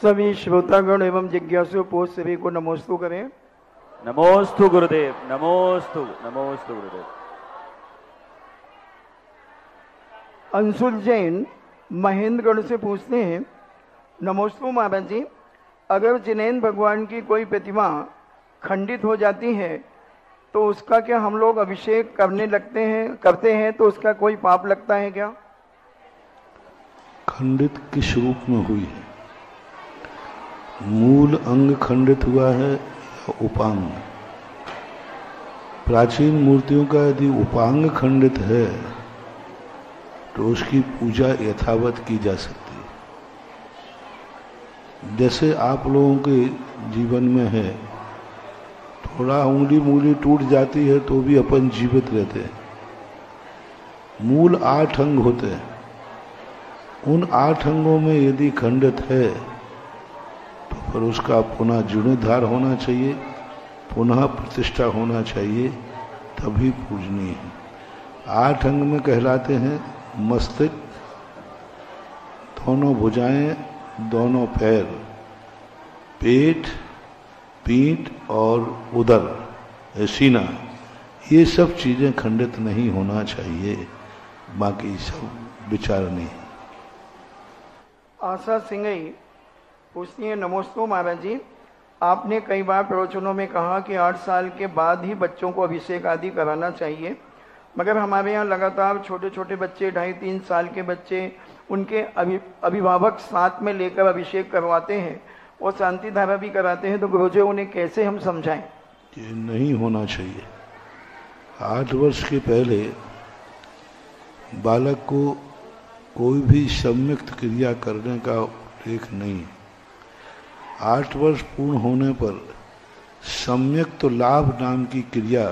सभी श्रोतागण एवं जिज्ञासु पोष सभी को नमोस्तु करें। नमोस्तु गुरुदेव, नमोस्तु नमोस्तु गुरुदेव। अंशुल जैन महेंद्रगढ़ से पूछते हैं, नमोस्तु महाराज जी, अगर जिनेन्द्र भगवान की कोई प्रतिमा खंडित हो जाती है तो उसका क्या हम लोग अभिषेक करते हैं तो उसका कोई पाप लगता है क्या? खंडित किस रूप में हुई है? मूल अंग खंडित हुआ है या उपांग? प्राचीन मूर्तियों का यदि उपांग खंडित है तो उसकी पूजा यथावत की जा सकती है। जैसे आप लोगों के जीवन में है, थोड़ा उंगली मूली टूट जाती है तो भी अपन जीवित रहते हैं। मूल 8 अंग होते हैं, उन 8 अंगों में यदि खंडित है तो फिर उसका पुनः जीर्णोद्धार होना चाहिए, पुनः प्रतिष्ठा होना चाहिए, तभी पूजनीय है। 8 अंग में कहलाते हैं मस्तक, दोनों भुजाएं, दोनों पैर, पेट, पीठ और उदर, सीना, ये सब चीजें खंडित नहीं होना चाहिए, बाकी सब विचार नहीं। आशा सिंगई पूछती है, नमोस्तु महाराज जी, आपने कई बार प्रवचनों में कहा कि 8 साल के बाद ही बच्चों को अभिषेक आदि कराना चाहिए, मगर हमारे यहाँ लगातार छोटे छोटे बच्चे, 2.5-3 साल के बच्चे, उनके अभिभावक साथ में लेकर अभिषेक करवाते हैं और शांति धारा भी कराते हैं, तो गुरुजी उन्हें कैसे हम समझाएं? ये नहीं होना चाहिए। 8 वर्ष के पहले बालक को कोई भी सम्यक्त क्रिया करने का उल्लेख नहीं। 8 वर्ष पूर्ण होने पर सम्यक्त लाभ नाम की क्रिया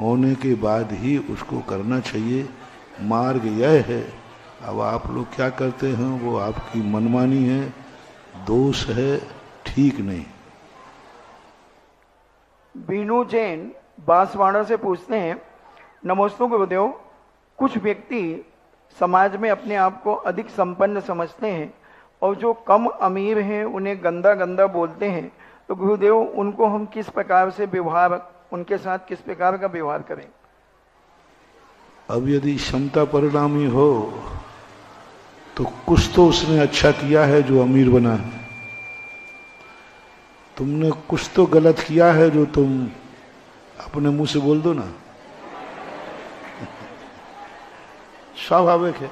होने के बाद ही उसको करना चाहिए। मार्ग यह है, अब आप लोग क्या करते हैं वो आपकी मनमानी है, दोष है, ठीक नहीं। बीनू जैन बांसवाड़ा से पूछते हैं, नमोस्तु गुरुदेव, कुछ व्यक्ति समाज में अपने आप को अधिक संपन्न समझते हैं और जो कम अमीर हैं उन्हें गंदा गंदा बोलते हैं, तो गुरुदेव उनको हम किस प्रकार से उनके साथ किस प्रकार का व्यवहार करें? अब यदि क्षमता परिणामी हो तो कुछ तो उसने अच्छा किया है जो अमीर बना है, तुमने कुछ तो गलत किया है जो तुम अपने मुंह से बोल दो ना, स्वाभाविक है।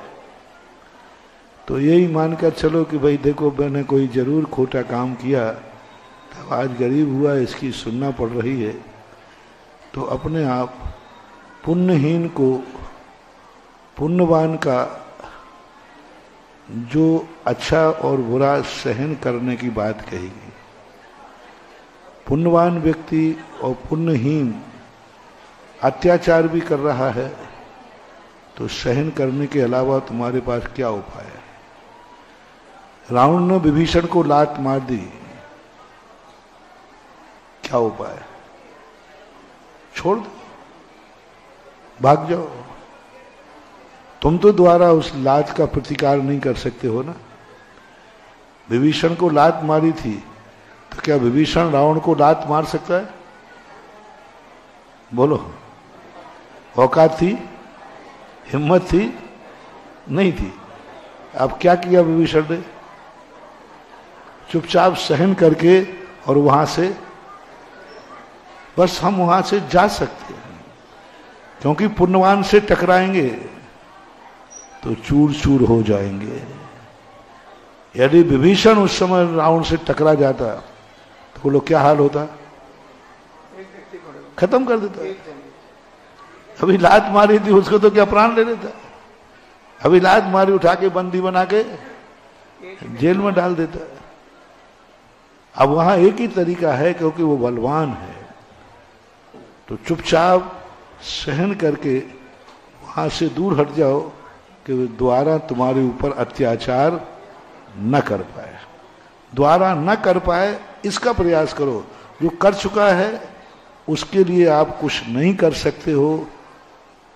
तो यही मानकर चलो कि भाई देखो मैंने कोई जरूर खोटा काम किया, तब आज गरीब हुआ, इसकी सुनना पड़ रही है, तो अपने आप पुण्यहीन को पुण्यवान का जो अच्छा और बुरा सहन करने की बात कहेगी। पुण्यवान व्यक्ति और पुण्यहीन अत्याचार भी कर रहा है तो सहन करने के अलावा तुम्हारे पास क्या उपाय है? रावण ने विभीषण को लात मार दी, क्या उपाय? छोड़ दो, भाग जाओ। तुम तो द्वारा उस लात का प्रतिकार नहीं कर सकते हो ना। विभीषण को लात मारी थी तो क्या विभीषण रावण को लात मार सकता है? बोलो, औकात थी, हिम्मत थी? नहीं थी। अब क्या किया विभीषण ने? चुपचाप सहन करके, और वहां से बस हम वहां से जा सकते हैं, क्योंकि पुण्यवान से टकराएंगे तो चूर चूर हो जाएंगे। यदि विभीषण उस समय रावण से टकरा जाता तो बोलो क्या हाल होता? खत्म कर देता। अभी लात मारी थी उसको तो क्या प्राण ले लेता? अभी लात मारी उठा के बंदी बना के जेल में डाल देता। अब वहां एक ही तरीका है, क्योंकि वो बलवान है, तो चुपचाप सहन करके वहां से दूर हट जाओ कि वो द्वारा तुम्हारे ऊपर अत्याचार न कर पाए। द्वारा न कर पाए इसका प्रयास करो। जो कर चुका है उसके लिए आप कुछ नहीं कर सकते हो,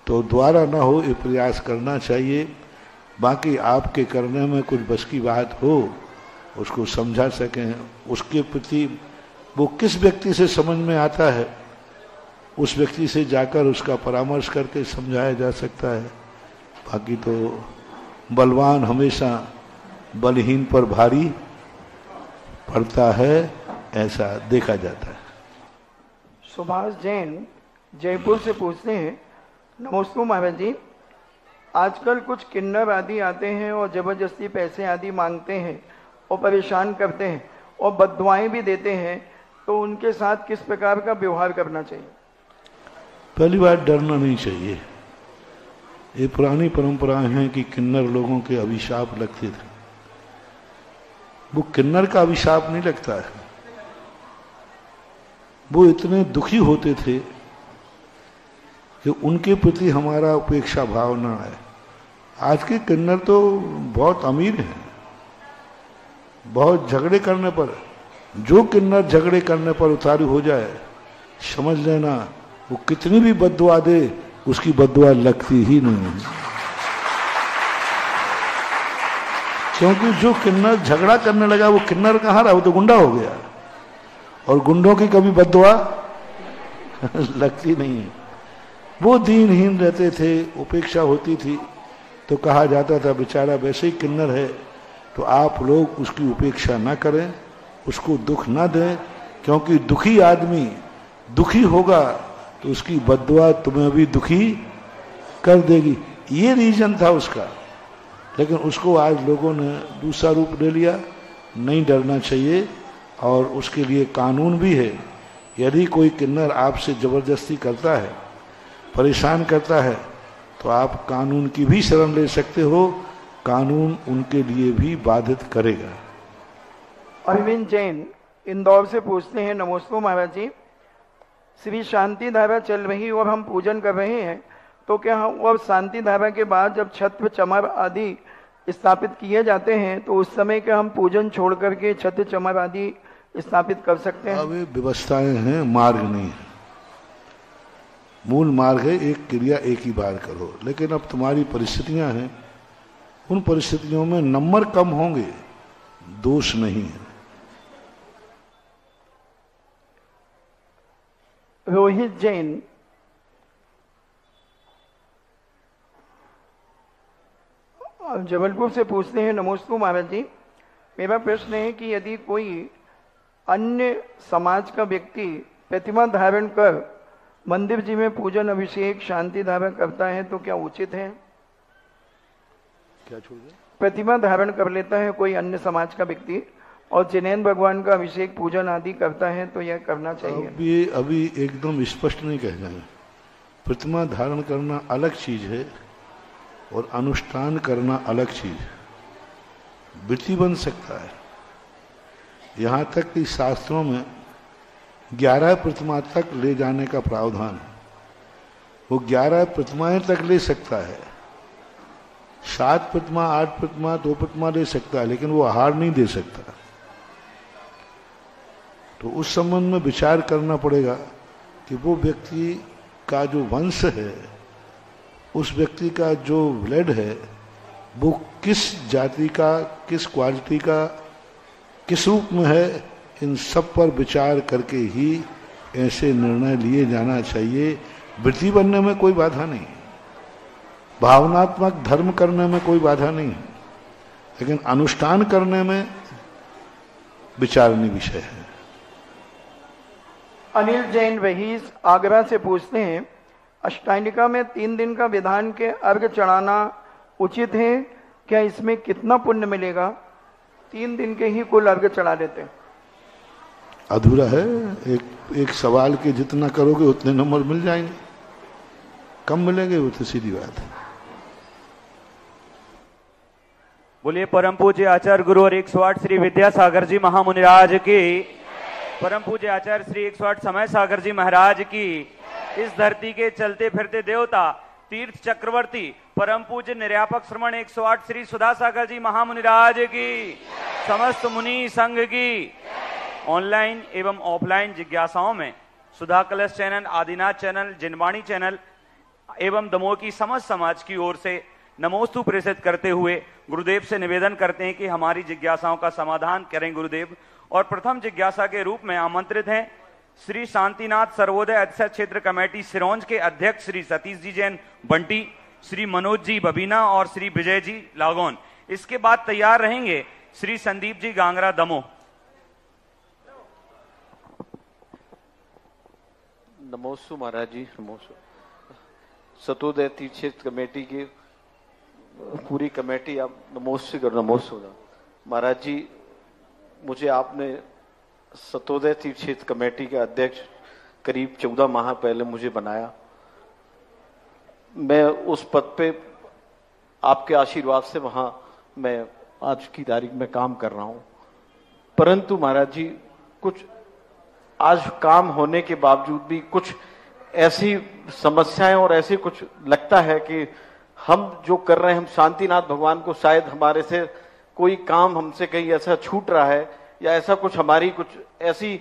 तो द्वारा न हो ये प्रयास करना चाहिए। बाकी आपके करने में कुछ बस की बात हो, उसको समझा सकें, उसके प्रति वो किस व्यक्ति से समझ में आता है उस व्यक्ति से जाकर उसका परामर्श करके समझाया जा सकता है। बाकी तो बलवान हमेशा बलहीन पर भारी पड़ता है, ऐसा देखा जाता है। सुभाष जैन जयपुर से पूछते हैं, नमस्ते महाराज जी, आजकल कुछ किन्नर आदि आते हैं और जबरदस्ती पैसे आदि मांगते हैं और परेशान करते हैं और बद्दुआएं भी देते हैं, तो उनके साथ किस प्रकार का व्यवहार करना चाहिए? पहली बात, डरना नहीं चाहिए। ये पुरानी परंपराएं हैं कि किन्नर लोगों के अभिशाप लगते थे। वो किन्नर का अभिशाप नहीं लगता है, वो इतने दुखी होते थे कि उनके प्रति हमारा उपेक्षा भाव न आए। आज के किन्नर तो बहुत अमीर हैं, बहुत झगड़े करने पर, जो किन्नर झगड़े करने पर उतारू हो जाए, समझ लेना वो कितनी भी बद्दुआ दे, उसकी बद्दुआ लगती ही नहीं है। क्योंकि जो किन्नर झगड़ा करने लगा वो किन्नर कहाँ रहा, वो तो गुंडा हो गया, और गुंडों की कभी बद्दुआ लगती नहीं है। वो दीनहीन रहते थे, उपेक्षा होती थी, तो कहा जाता था बेचारा वैसे ही किन्नर है, तो आप लोग उसकी उपेक्षा ना करें, उसको दुख ना दें, क्योंकि दुखी आदमी दुखी होगा तो उसकी बद्दुआ तुम्हें भी दुखी कर देगी। ये रीजन था उसका, लेकिन उसको आज लोगों ने दूसरा रूप ले लिया। नहीं डरना चाहिए, और उसके लिए कानून भी है। यदि कोई किन्नर आपसे जबरदस्ती करता है, परेशान करता है, तो आप कानून की भी शरण ले सकते हो, कानून उनके लिए भी बाधित करेगा। अरविंद जैन इंदौर से पूछते हैं, नमस्ते महाराज जी, श्री शांति धारा चल रही और हम पूजन कर रहे हैं, तो क्या हम और शांति धारा के बाद जब छत्र चमर आदि स्थापित किए जाते हैं, तो उस समय के हम पूजन छोड़ करके छत्र चमर आदि स्थापित कर सकते हैं? अब ये व्यवस्थाएं हैं, मार्ग नहीं है। मूल मार्ग है एक क्रिया एक ही बार करो, लेकिन अब तुम्हारी परिस्थितियां हैं, उन परिस्थितियों में नंबर कम होंगे, दोष नहीं है। रोहित जैन जबलपुर से पूछते हैं, नमस्ते महाराज जी, मेरा प्रश्न है कि यदि कोई अन्य समाज का व्यक्ति प्रतिमा धारण कर मंदिर जी में पूजन अभिषेक शांति धारण करता है, तो क्या उचित है? क्या छोड़ गया? प्रतिमा धारण कर लेता है कोई अन्य समाज का व्यक्ति और जिनेन भगवान का अभिषेक पूजन आदि करता है, तो यह करना चाहिए? अभी एकदम स्पष्ट नहीं कह जाए। प्रतिमा धारण करना अलग चीज है और अनुष्ठान करना अलग चीज है। वृत्ति बन सकता है। यहां तक कि शास्त्रों में 11 प्रतिमा तक ले जाने का प्रावधान है। वो 11 प्रतिमाएं तक ले सकता है, 7 प्रतिमा, 8 प्रतिमा, 2 प्रतिमा ले सकता है, लेकिन वो आहार नहीं दे सकता। तो उस संबंध में विचार करना पड़ेगा कि वो व्यक्ति का जो वंश है, उस व्यक्ति का जो ब्लड है, वो किस जाति का, किस क्वालिटी का, किस रूप में है, इन सब पर विचार करके ही ऐसे निर्णय लिए जाना चाहिए। वृत्ति बनने में कोई बाधा नहीं, भावनात्मक धर्म करने में कोई बाधा नहीं, लेकिन अनुष्ठान करने में विचारणीय विषय है। अनिल जैन रहीस आगरा से पूछते हैं, अष्टांगिका में 3 दिन का विधान के अर्घ चढ़ाना उचित है क्या? इसमें कितना पुण्य मिलेगा? 3 दिन के ही कुल अर्घ चढ़ा देते हैं। अधूरा है। एक सवाल के जितना करोगे उतने नंबर मिल जाएंगे, कम मिलेंगे वो तो सीधी बात है। बोलिए परम पूज्य आचार्य गुरु और 108 श्री विद्यासागर जी महामुनिराज की, परम पूज्य आचार्य श्री 108 समय सागर जी महाराज की, इस धरती के चलते फिरते देवता तीर्थ चक्रवर्ती परम पूज्य निर्यापक श्रमण 108 श्री सुधा सागर जी महामुनिराज की, समस्त मुनि संघ की, ऑनलाइन एवं ऑफलाइन जिज्ञासाओं में सुधा कलश चैनल, आदिनाथ चैनल, जिनवाणी चैनल एवं दमोह की समस्त समाज की ओर से नमोस्तु प्रेषित करते हुए गुरुदेव से निवेदन करते हैं कि हमारी जिज्ञासाओं का समाधान करें गुरुदेव। और प्रथम जिज्ञासा के रूप में आमंत्रित हैं श्री शांतिनाथ सर्वोदय अतिशय क्षेत्र कमेटी सिरोंज के अध्यक्ष श्री सतीश जी जैन बंटी, श्री मनोज जी बबीना और श्री विजय जी लागोन। इसके बाद तैयार रहेंगे श्री संदीप जी गांगरा दमोह। नमोस्तु महाराज जी, नमोस्तु। सतोदय तीर्थ क्षेत्र कमेटी की पूरी कमेटी आप नमोस्तु करो, नमोस्तु महाराज जी। मुझे आपने सतोदय तीर्थ क्षेत्र कमेटी के अध्यक्ष करीब 14 माह पहले मुझे बनाया। मैं उस पद पे आपके आशीर्वाद से वहां मैं आज की तारीख में काम कर रहा हूं। परंतु महाराज जी कुछ आज काम होने के बावजूद भी कुछ ऐसी समस्याएं और ऐसे कुछ लगता है कि हम जो कर रहे हैं, हम शांतिनाथ भगवान को शायद हमारे से कोई काम हमसे कहीं ऐसा छूट रहा है या ऐसा कुछ हमारी कुछ ऐसी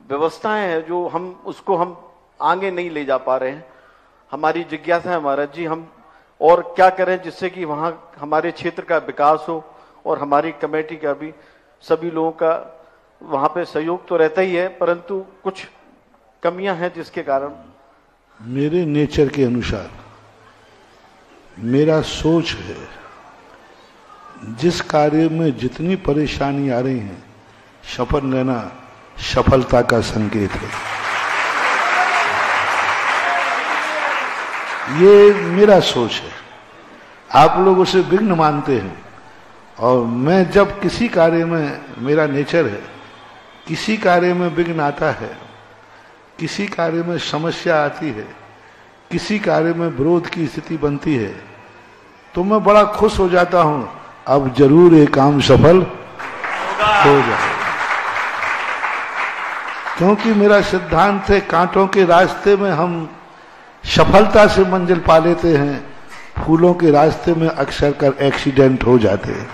व्यवस्थाएं हैं जो हम उसको हम आगे नहीं ले जा पा रहे हैं। हमारी जिज्ञासा है महाराज जी, हम और क्या करें जिससे कि वहां हमारे क्षेत्र का विकास हो और हमारी कमेटी का भी सभी लोगों का वहां पे सहयोग तो रहता ही है, परंतु कुछ कमियां हैं जिसके कारण। मेरे नेचर के अनुसार मेरा सोच है, जिस कार्य में जितनी परेशानी आ रही है, शपथ लेना सफलता का संकेत है। ये मेरा सोच है। आप लोग उसे विघ्न मानते हैं, और मैं जब किसी कार्य में, मेरा नेचर है, किसी कार्य में विघ्न आता है, किसी कार्य में समस्या आती है, किसी कार्य में विरोध की स्थिति बनती है, तो मैं बड़ा खुश हो जाता हूं, अब जरूर ये काम सफल हो जाए। क्योंकि मेरा सिद्धांत है, कांटों के रास्ते में हम सफलता से मंजिल पा लेते हैं, फूलों के रास्ते में अक्सर कर एक्सीडेंट हो जाते हैं।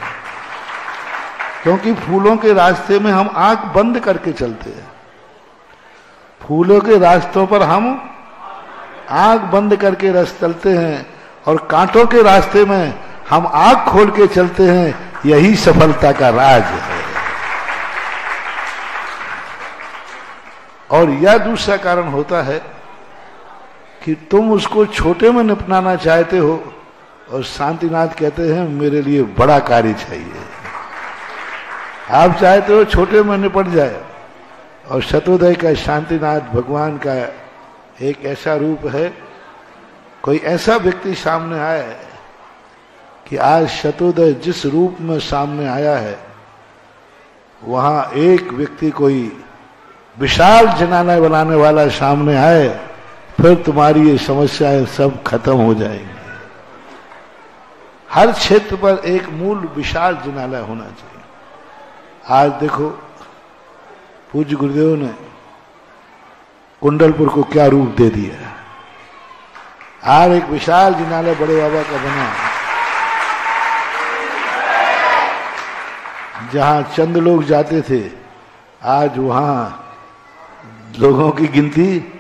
क्योंकि फूलों के रास्ते में हम आंख बंद करके चलते हैं, फूलों के रास्तों पर हम आंख बंद करके रस चलते हैं, और कांटों के रास्ते में हम आंख खोल के चलते हैं। यही सफलता का राज है। और यह दूसरा कारण होता है कि तुम उसको छोटे में निपटाना चाहते हो, और शांतिनाथ कहते हैं मेरे लिए बड़ा कार्य चाहिए। आप चाहते हो छोटे में निपट जाए, और सतोदय का शांतिनाथ भगवान का एक ऐसा रूप है, कोई ऐसा व्यक्ति सामने आए कि आज सतोदय जिस रूप में सामने आया है, वहां एक व्यक्ति कोई विशाल जनाना बनाने वाला सामने आए, फिर तुम्हारी ये समस्याएं सब खत्म हो जाएंगी। हर क्षेत्र पर एक मूल विशाल जनाला होना चाहिए। आज देखो पूज्य गुरुदेव ने कुंडलपुर को क्या रूप दे दिया। आज एक विशाल जिनालय बड़े बाबा का बना, जहां चंद लोग जाते थे, आज वहां लोगों की गिनती।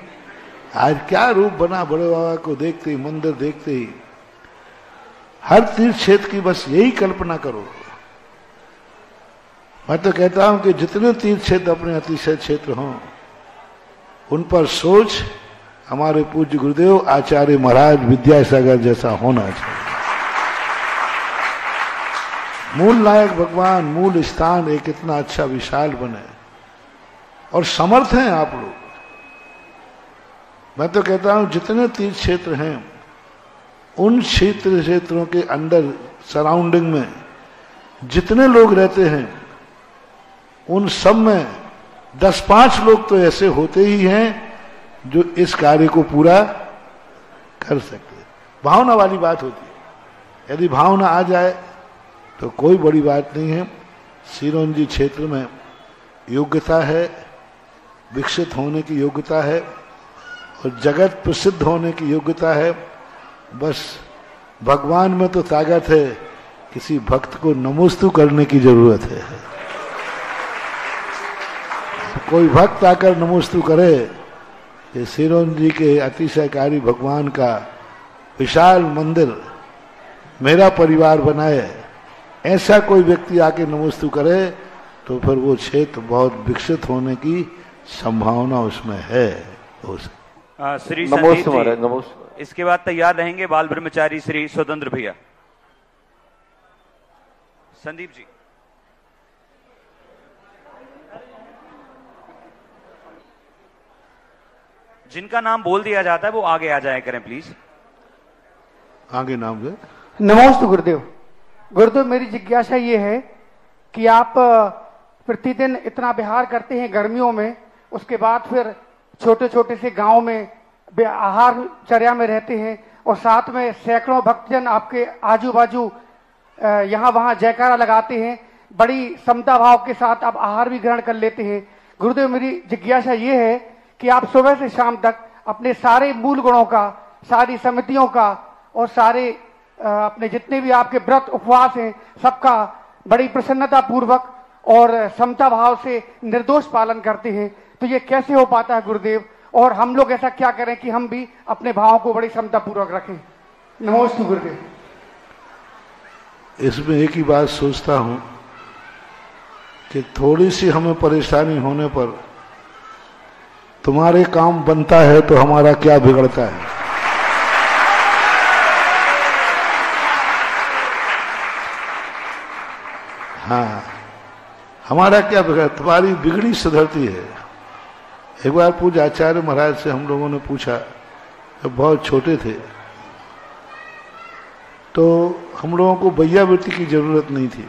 आज क्या रूप बना बड़े बाबा को देखते ही, मंदिर देखते ही। हर तीर्थ क्षेत्र की बस यही कल्पना करो। मैं तो कहता हूं कि जितने तीर्थ क्षेत्र अपने अतिशय क्षेत्र हों, उन पर सोच हमारे पूज्य गुरुदेव आचार्य महाराज विद्यासागर जैसा होना चाहिए। मूल नायक भगवान, मूल स्थान एक इतना अच्छा विशाल बने, और समर्थ हैं आप लोग। मैं तो कहता हूं जितने तीर्थ क्षेत्र हैं, उन क्षेत्रों के अंदर सराउंडिंग में जितने लोग रहते हैं, उन सब में 10-5 लोग तो ऐसे होते ही हैं जो इस कार्य को पूरा कर सकते हैं। भावना वाली बात होती है। यदि भावना आ जाए तो कोई बड़ी बात नहीं है। सिरोंजी क्षेत्र में योग्यता है, विकसित होने की योग्यता है, और जगत प्रसिद्ध होने की योग्यता है। बस भगवान में तो ताकत है, किसी भक्त को नमोस्तु करने की जरूरत है। कोई भक्त आकर नमोस्तु करे कि सिरोंजी के अतिशयकारी भगवान का विशाल मंदिर मेरा परिवार बनाए, ऐसा कोई व्यक्ति आके नमोस्तु करे तो फिर वो क्षेत्र बहुत विकसित होने की संभावना उसमें है। श्री संदीप जी, इसके बाद तैयार रहेंगे बाल ब्रह्मचारी श्री स्वतंत्र भैया। संदीप जी, जिनका नाम बोल दिया जाता है वो आगे आ जाए करें प्लीज। आगे नाम है। नमोस्तु गुरुदेव। गुरुदेव, मेरी जिज्ञासा ये है कि आप प्रतिदिन इतना विहार करते हैं गर्मियों में, उसके बाद फिर छोटे छोटे से गांव में आहार चर्या में रहते हैं और साथ में सैकड़ों भक्तजन आपके आजू बाजू यहाँ वहां जयकारा लगाते हैं, बड़ी समता भाव के साथ आप आहार भी ग्रहण कर लेते हैं। गुरुदेव, मेरी जिज्ञासा ये है कि आप सुबह से शाम तक अपने सारे मूल गुणों का, सारी समितियों का और सारे अपने जितने भी आपके व्रत उपवास हैं सबका बड़ी प्रसन्नता पूर्वक और समता भाव से निर्दोष पालन करते हैं, तो ये कैसे हो पाता है गुरुदेव? और हम लोग ऐसा क्या करें कि हम भी अपने भावों को बड़ी समता पूर्वक रखें? नमोस्तु गुरुदेव। इसमें एक ही बात सोचता हूं कि थोड़ी सी हमें परेशानी होने पर तुम्हारे काम बनता है तो हमारा क्या बिगड़ता है। हाँ, हमारा क्या बिगड़ा, तुम्हारी बिगड़ी सुधरती है। एक बार पूज्य आचार्य महाराज से हम लोगों ने पूछा, जब बहुत छोटे थे तो हम लोगों को बैयावृत्ति की जरूरत नहीं थी,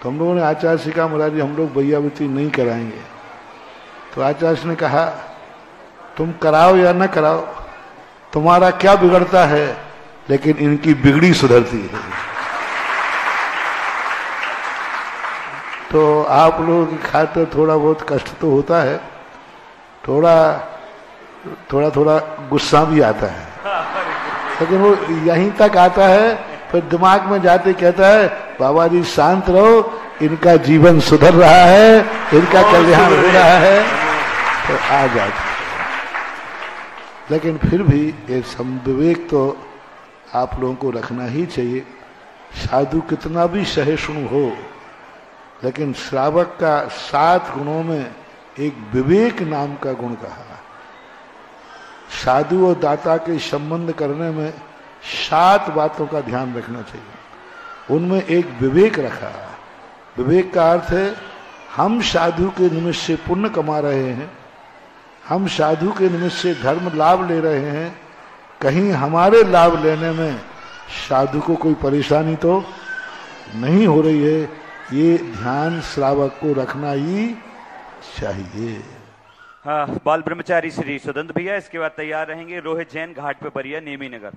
तो हम लोगों ने आचार्य से कहा, महाराज जी हम लोग बैयावृत्ति नहीं कराएंगे। तो आचार्य ने कहा, तुम कराओ या न कराओ, तुम्हारा क्या बिगड़ता है, लेकिन इनकी बिगड़ी सुधरती है। तो आप लोगों की खातिर थोड़ा बहुत कष्ट तो होता है, थोड़ा थोड़ा गुस्सा भी आता है, लेकिन वो यहीं तक आता है, फिर दिमाग में जाते कहता है बाबा जी शांत रहो, इनका जीवन सुधर रहा है, इनका कल्याण हो रहा है, तो आ जाते हैं। लेकिन फिर भी ये समविवेक तो आप लोगों को रखना ही चाहिए। साधु कितना भी सहिष्णु हो, लेकिन श्रावक का 7 गुणों में एक विवेक नाम का गुण कहा। साधु और दाता के संबंध करने में 7 बातों का ध्यान रखना चाहिए, उनमें एक विवेक रखा। विवेक का अर्थ है हम साधु के निमित्त से पुण्य कमा रहे हैं, हम साधु के निमित्त से धर्म लाभ ले रहे हैं, कहीं हमारे लाभ लेने में साधु को कोई परेशानी तो नहीं हो रही है। ये ध्यान श्रावक को रखना ही चाहिए। हाँ, बाल ब्रह्मचारी श्री स्वतंत्र भैया, इसके बाद तैयार रहेंगे रोहित जैन, घाट पे परिया, नेमी नगर।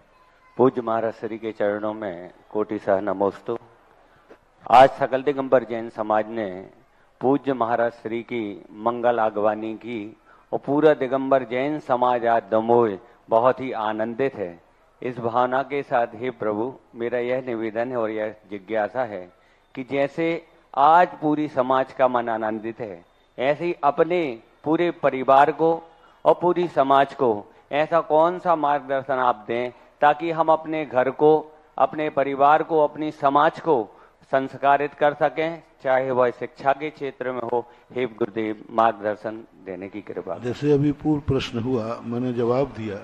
पूज्य महाराज श्री के चरणों में कोटि सह नमोस्तु। आज सकल दिगंबर जैन समाज ने पूज्य महाराज श्री की मंगल आगवानी की और पूरा दिगंबर जैन समाज आज दमोह बहुत ही आनंदित है। इस भावना के साथ हे प्रभु, मेरा यह निवेदन है और यह जिज्ञासा है कि जैसे आज पूरी समाज का मन आनंदित है, ऐसे ही अपने पूरे परिवार को और पूरी समाज को ऐसा कौन सा मार्गदर्शन आप दें ताकि हम अपने घर को, अपने परिवार को, अपनी समाज को संस्कारित कर सकें, चाहे वह शिक्षा के क्षेत्र में हो। हे गुरुदेव, मार्गदर्शन देने की कृपा। जैसे अभी पूर्व प्रश्न हुआ, मैंने जवाब दिया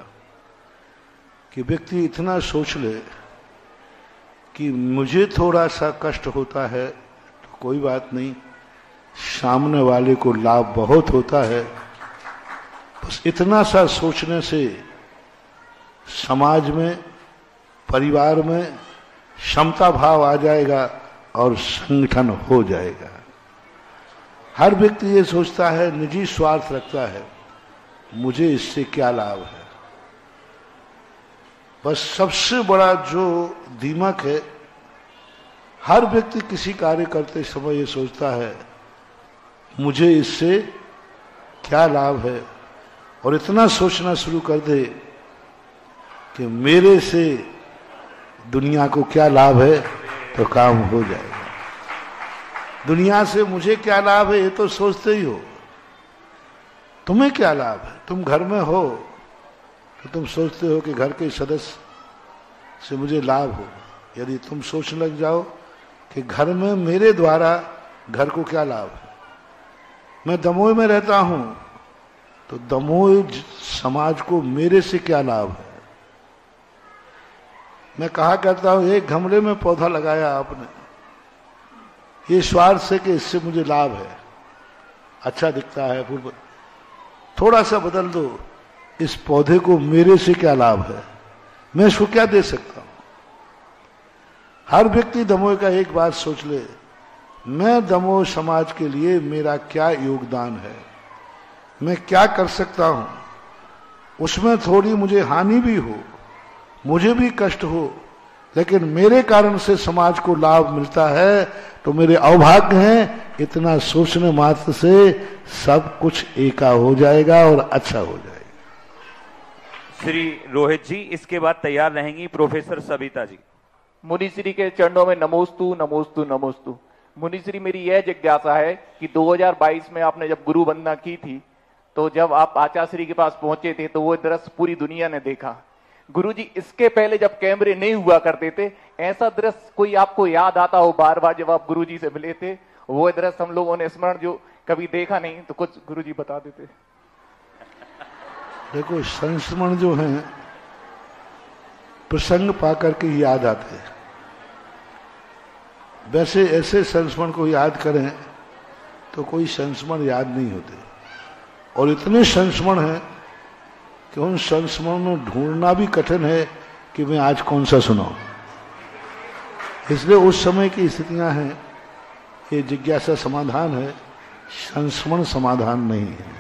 कि व्यक्ति इतना सोच ले कि मुझे थोड़ा सा कष्ट होता है तो कोई बात नहीं, सामने वाले को लाभ बहुत होता है। बस इतना सा सोचने से समाज में, परिवार में समता भाव आ जाएगा और संगठन हो जाएगा। हर व्यक्ति ये सोचता है, निजी स्वार्थ रखता है, मुझे इससे क्या लाभ है। बस सबसे बड़ा जो दीमक है, हर व्यक्ति किसी कार्य करते समय ये सोचता है मुझे इससे क्या लाभ है, और इतना सोचना शुरू कर दे कि मेरे से दुनिया को क्या लाभ है, तो काम हो जाएगा। दुनिया से मुझे क्या लाभ है ये तो सोचते ही हो, तुम्हें क्या लाभ है। तुम घर में हो तो तुम सोचते हो कि घर के सदस्य से मुझे लाभ हो। यदि तुम सोचने लग जाओ कि घर में मेरे द्वारा घर को क्या लाभ है, मैं दमोह में रहता हूं तो दमोह समाज को मेरे से क्या लाभ है। मैं कहा करता हूं एक गमले में पौधा लगाया आपने, ये स्वार्थ से कि इससे मुझे लाभ है, अच्छा दिखता है, फूल थोड़ा सा बदल दो, इस पौधे को मेरे से क्या लाभ है, मैं इसको क्या दे सकता हूं। हर व्यक्ति दमोह का एक बात सोच ले, मैं दमोह समाज के लिए मेरा क्या योगदान है, मैं क्या कर सकता हूं। उसमें थोड़ी मुझे हानि भी हो, मुझे भी कष्ट हो, लेकिन मेरे कारण से समाज को लाभ मिलता है तो मेरे अभाग्य हैं। इतना सोचने मात्र से सब कुछ एका हो जाएगा और अच्छा हो जाएगा। श्री रोहित जी, इसके बाद तैयार रहेंगी प्रोफेसर सविता जी। मुनि श्री के चरणों में नमोस्तु नमोस्तु नमोस्तु। मुनि श्री, मेरी यह जिज्ञासा है कि 2022 में आपने जब गुरु वंदना की थी तो जब आप आचार्य श्री के पास पहुंचे थे तो वो दृश्य पूरी दुनिया ने देखा। गुरुजी, इसके पहले जब कैमरे नहीं हुआ करते थे, ऐसा दृश्य कोई आपको याद आता हो बार बार जब आप गुरुजी से मिले थे? वो दृश्य हम लोगों ने स्मरण जो कभी देखा नहीं, तो कुछ गुरुजी बता देते। देखो, संस्मरण जो है प्रसंग पाकर के याद आते हैं। वैसे ऐसे संस्मरण को याद करें तो कोई संस्मरण याद नहीं होते, और इतने संस्मरण हैं कि उन संस्मरण में ढूंढना भी कठिन है कि मैं आज कौन सा सुनाऊं। इसलिए उस समय की स्थितियां हैं, ये जिज्ञासा समाधान है, संस्मरण समाधान नहीं है।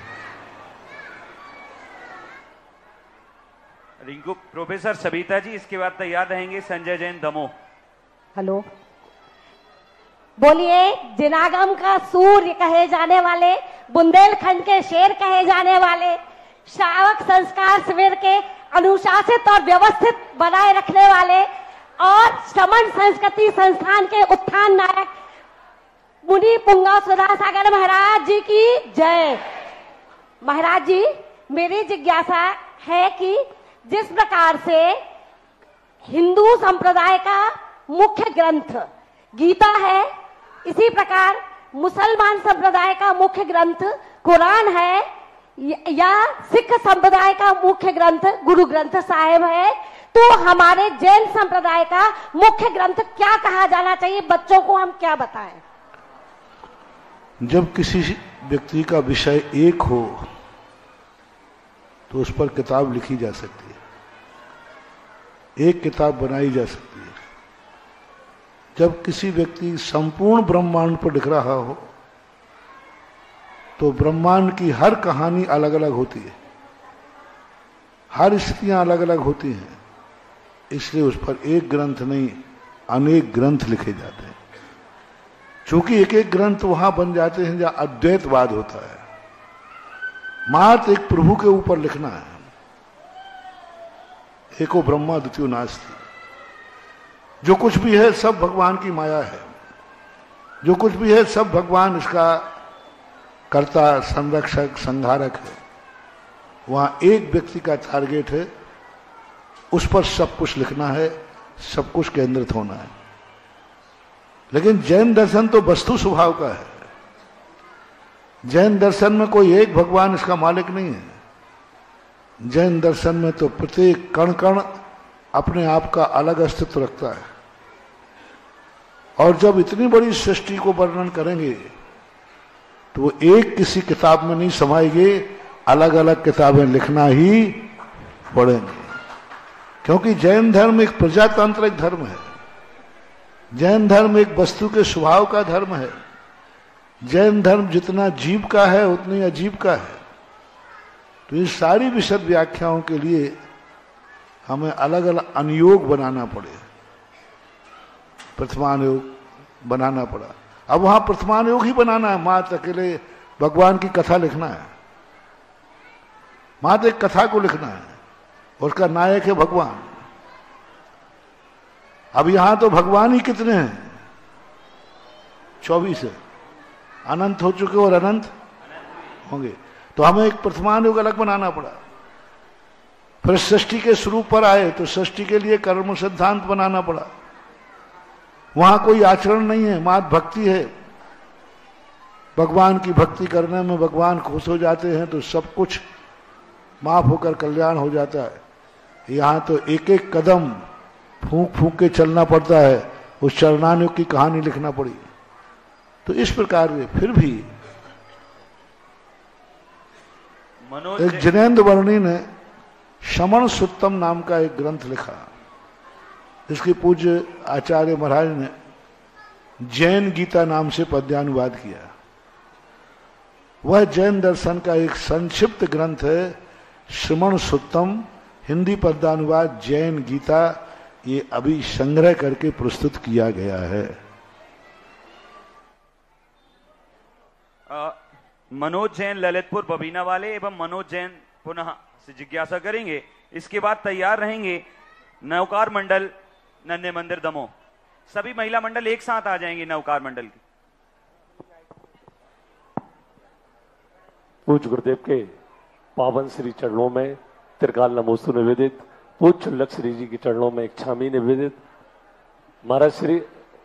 रिंकू, प्रोफेसर सविता जी, इसके बाद तैयार रहेंगे संजय जैन दमोह। हेलो, बोलिए। जिनागम का सूर्य कहे जाने वाले, बुंदेलखंड के शेर कहे जाने वाले, श्रावक संस्कार शिविर के अनुशासित और व्यवस्थित बनाए रखने वाले और श्रमण संस्कृति संस्थान के उत्थान नायक मुनि पुंगा सुधा सागर महाराज जी की जय। महाराज जी, मेरी जिज्ञासा है कि जिस प्रकार से हिंदू संप्रदाय का मुख्य ग्रंथ गीता है, इसी प्रकार मुसलमान संप्रदाय का मुख्य ग्रंथ कुरान है, या सिख संप्रदाय का मुख्य ग्रंथ गुरु ग्रंथ साहिब है, तो हमारे जैन संप्रदाय का मुख्य ग्रंथ क्या कहा जाना चाहिए? बच्चों को हम क्या बताएं? जब किसी व्यक्ति का विषय एक हो तो उस पर किताब लिखी जा सकती है, एक किताब बनाई जा सकती है। जब किसी व्यक्ति संपूर्ण ब्रह्मांड पर लिख रहा हो तो ब्रह्मांड की हर कहानी अलग अलग होती है, हर स्थितियां अलग अलग होती हैं, इसलिए उस पर एक ग्रंथ नहीं अनेक ग्रंथ लिखे जाते हैं। चूंकि एक एक ग्रंथ वहां बन जाते हैं जहां अद्वैतवाद होता है, मात्र एक प्रभु के ऊपर लिखना है, एको ब्रह्मा द्वितीयो नास्ति, जो कुछ भी है सब भगवान की माया है, जो कुछ भी है सब भगवान इसका कर्ता, संरक्षक, संहारक है। वहां एक व्यक्ति का टारगेट है, उस पर सब कुछ लिखना है, सब कुछ केंद्रित होना है। लेकिन जैन दर्शन तो वस्तु स्वभाव का है। जैन दर्शन में कोई एक भगवान इसका मालिक नहीं है। जैन दर्शन में तो प्रत्येक कण कण अपने आप का अलग अस्तित्व रखता है। और जब इतनी बड़ी सृष्टि को वर्णन करेंगे तो वो एक किसी किताब में नहीं समाएंगे, अलग अलग किताबें लिखना ही पड़ेंगे। क्योंकि जैन धर्म एक प्रजातांत्रिक धर्म है, जैन धर्म एक वस्तु के स्वभाव का धर्म है। जैन धर्म जितना जीव का है उतनी अजीब का है। तो इन सारी विशद व्याख्याओं के लिए हमें अलग अलग अनुयोग बनाना पड़े, प्रथमानुयोग बनाना पड़ा। अब वहां प्रथमानुयोग ही बनाना है, मात्र अकेले भगवान की कथा लिखना है, मात्र एक कथा को लिखना है, उसका नायक है भगवान। अब यहां तो भगवान ही कितने हैं? 24 है, अनंत हो चुके और अनंत होंगे। तो हमें एक प्रथमानुयोग अलग बनाना पड़ा। फिर सृष्टि के स्वरूप पर आए तो सृष्टि के लिए कर्म सिद्धांत बनाना पड़ा। वहां कोई आचरण नहीं है, मात्र भक्ति है। भगवान की भक्ति करने में भगवान खुश हो जाते हैं तो सब कुछ माफ होकर कल्याण हो जाता है। यहां तो एक एक कदम फूंक फूंक के चलना पड़ता है, उस चरणानुग की कहानी लिखना पड़ी। तो इस प्रकार से फिर भी एक जिनेन्द्र वर्णी ने शमन सुत्तम नाम का एक ग्रंथ लिखा, जिसके पूज्य आचार्य महाराज ने जैन गीता नाम से पद्यानुवाद किया। वह जैन दर्शन का एक संक्षिप्त ग्रंथ है, श्रमण सुत्तम, हिंदी पद्यानुवाद जैन गीता। ये अभी संग्रह करके प्रस्तुत किया गया है। मनोज जैन ललितपुर बबीना वाले एवं मनोज जैन पुनः से जिज्ञासा करेंगे। इसके बाद तैयार रहेंगे नवकार मंडल नन्हे मंदिर दमोह। सभी महिला मंडल एक साथ आ जाएंगे नवकार मंडल की। पूज्य गुरुदेव के पावन श्री चरणों में त्रिकाल नमोस्तु निवेदित, पूज्य लक्ष्य श्री जी के चरणों में एक छामी निवेदित। महाराज श्री,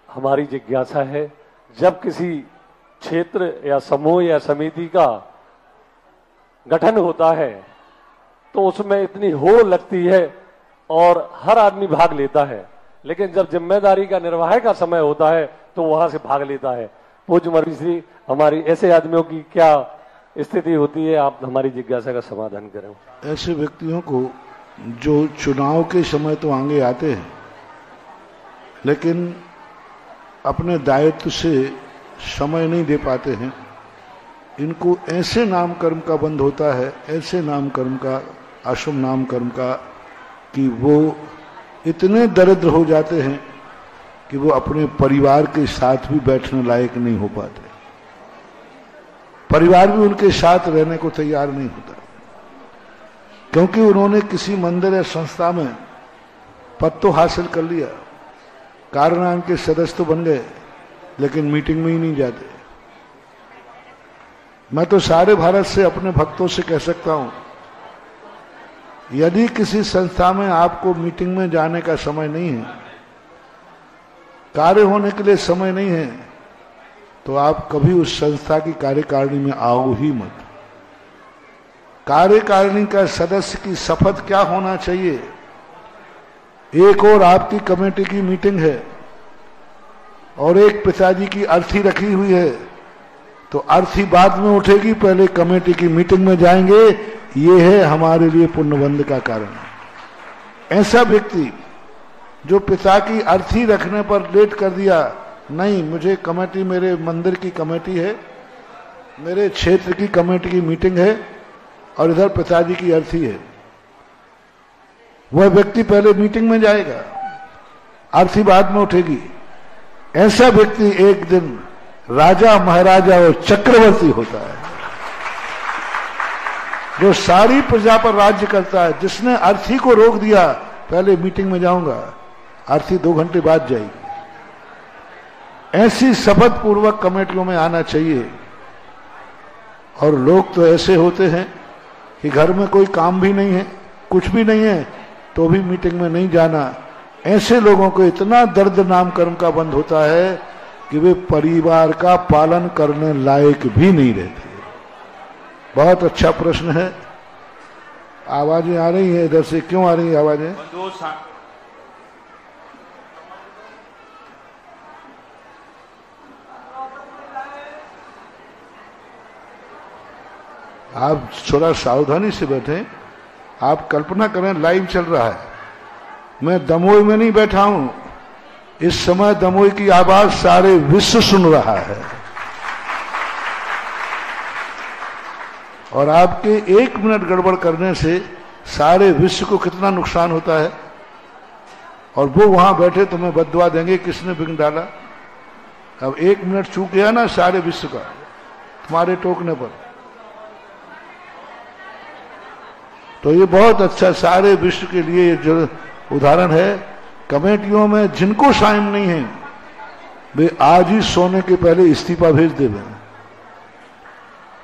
हमारी जिज्ञासा है, जब किसी क्षेत्र या समूह या समिति का गठन होता है तो उसमें इतनी होड़ लगती है और हर आदमी भाग लेता है, लेकिन जब जिम्मेदारी का निर्वाह का समय होता है तो वहां से भाग लेता है। पूज्य महाराज श्री, हमारी ऐसे आदमियों की क्या स्थिति होती है, आप हमारी जिज्ञासा का समाधान करें। ऐसे व्यक्तियों को जो चुनाव के समय तो आगे आते हैं, लेकिन अपने दायित्व से समय नहीं दे पाते हैं, इनको ऐसे नाम कर्म का बंध होता है, ऐसे नाम कर्म का, अशुभ नाम कर्म का, कि वो इतने दरिद्र हो जाते हैं कि वो अपने परिवार के साथ भी बैठने लायक नहीं हो पाते। परिवार भी उनके साथ रहने को तैयार नहीं होता, क्योंकि उन्होंने किसी मंदिर या संस्था में पद तो हासिल कर लिया, कार्यान्वयन के सदस्य तो बन गए, लेकिन मीटिंग में ही नहीं जाते। मैं तो सारे भारत से अपने भक्तों से कह सकता हूं, यदि किसी संस्था में आपको मीटिंग में जाने का समय नहीं है, कार्य होने के लिए समय नहीं है, तो आप कभी उस संस्था की कार्यकारिणी में आओ ही मत। कार्यकारिणी का सदस्य की शपथ क्या होना चाहिए? एक और आपकी कमेटी की मीटिंग है और एक पिताजी की अर्थी रखी हुई है, तो अर्थी बाद में उठेगी, पहले कमेटी की मीटिंग में जाएंगे। ये है हमारे लिए पुण्यबंध का कारण। ऐसा व्यक्ति जो पिता की अर्थी रखने पर लेट कर दिया, नहीं मुझे कमेटी, मेरे मंदिर की कमेटी है, मेरे क्षेत्र की कमेटी की मीटिंग है और इधर पिताजी की अर्थी है, वह व्यक्ति पहले मीटिंग में जाएगा, अर्थी बाद में उठेगी। ऐसा व्यक्ति एक दिन राजा महाराजा और चक्रवर्ती होता है, जो सारी प्रजा पर राज्य करता है। जिसने अर्थी को रोक दिया, पहले मीटिंग में जाऊंगा, अर्थी 2 घंटे बाद जाएगी। ऐसी शपथ पूर्वक कमेटियों में आना चाहिए। और लोग तो ऐसे होते हैं कि घर में कोई काम भी नहीं है, कुछ भी नहीं है, तो भी मीटिंग में नहीं जाना। ऐसे लोगों को इतना दर्द नाम कर्म का बंध होता है कि वे परिवार का पालन करने लायक भी नहीं रहते। बहुत अच्छा प्रश्न है। आवाजें आ रही हैं इधर से, क्यों आ रही है आवाजें? आप थोड़ा सावधानी से बैठे। आप कल्पना करें लाइव चल रहा है, मैं दमोह में नहीं बैठा हूं, इस समय दमोह की आवाज सारे विश्व सुन रहा है। और आपके 1 मिनट गड़बड़ करने से सारे विश्व को कितना नुकसान होता है। और वो वहां बैठे तुम्हें बददुआ देंगे, किसने बिगड़ डाला। अब 1 मिनट चूक गया ना सारे विश्व का तुम्हारे टोकने पर। तो ये बहुत अच्छा सारे विश्व के लिए जो उदाहरण है। कमेटियों में जिनको टाइम नहीं है, वे आज ही सोने के पहले इस्तीफा भेज देवे।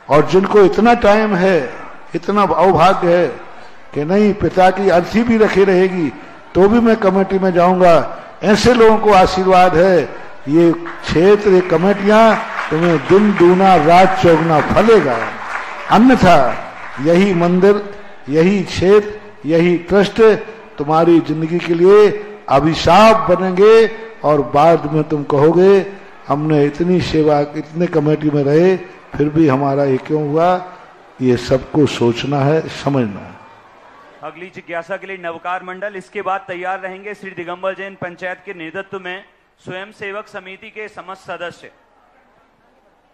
और जिनको इतना टाइम है, इतना अवभाग्य है कि नहीं पिता की अर्थी भी रखी रहेगी तो भी मैं कमेटी में जाऊंगा, ऐसे लोगों को आशीर्वाद है। ये क्षेत्र, ये कमेटियां तुम्हें दिन दूना रात चौगुना फलेगा। अन्यथा यही मंदिर, यही क्षेत्र, यही ट्रस्ट तुम्हारी जिंदगी के लिए अभिशाप बनेंगे और बाद में तुम कहोगे हमने इतनी सेवा, इतने कमेटी में रहे फिर भी हमारा ये क्यों हुआ। ये सबको सोचना है, समझना है। अगली जिज्ञासा के लिए नवकार मंडल, इसके बाद तैयार रहेंगे श्री दिगंबर जैन पंचायत के नेतृत्व में स्वयं सेवक समिति के समस्त सदस्य।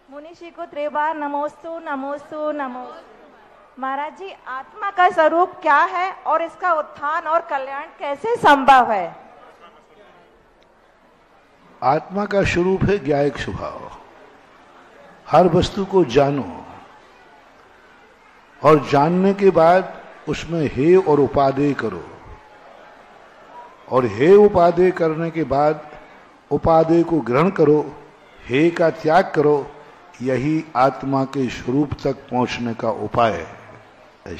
मुनिषी को त्रिबार नमोस्तु नमोस्तु नमोस्तु। महाराज जी, आत्मा का स्वरूप क्या है और इसका उत्थान और कल्याण कैसे संभव है? आत्मा का स्वरूप है ज्ञायक स्वभाव। हर वस्तु को जानो और जानने के बाद उसमें हे और उपादेय करो, और हे उपादेय करने के बाद उपादेय को ग्रहण करो, हे का त्याग करो। यही आत्मा के स्वरूप तक पहुंचने का उपाय है।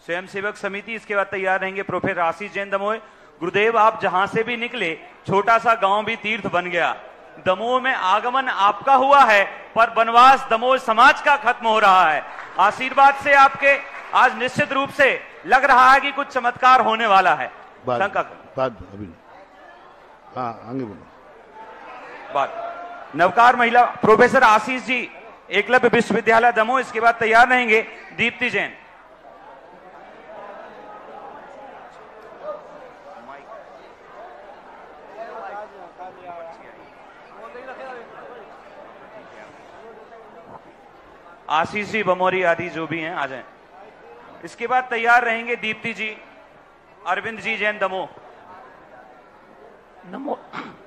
स्वयं सेवक समिति, इसके बाद तैयार रहेंगे प्रोफेसर आशीष जैन दमोह। गुरुदेव, आप जहां से भी निकले छोटा सा गांव भी तीर्थ बन गया। दमोह में आगमन आपका हुआ है पर वनवास दमोह समाज का खत्म हो रहा है। आशीर्वाद से आपके आज निश्चित रूप से लग रहा है कि कुछ चमत्कार होने वाला है। बात अभी हाँ आगे बोलो। बात नवकार महिला प्रोफेसर आशीष जी, एकलव्य विश्वविद्यालय दमोह। इसके बाद तैयार रहेंगे दीप्ति जैन। आशीष जी, बमोरी आदि जो भी हैं आ जाएं। इसके बाद तैयार रहेंगे दीप्ति जी, अरविंद जी जैन दमोह।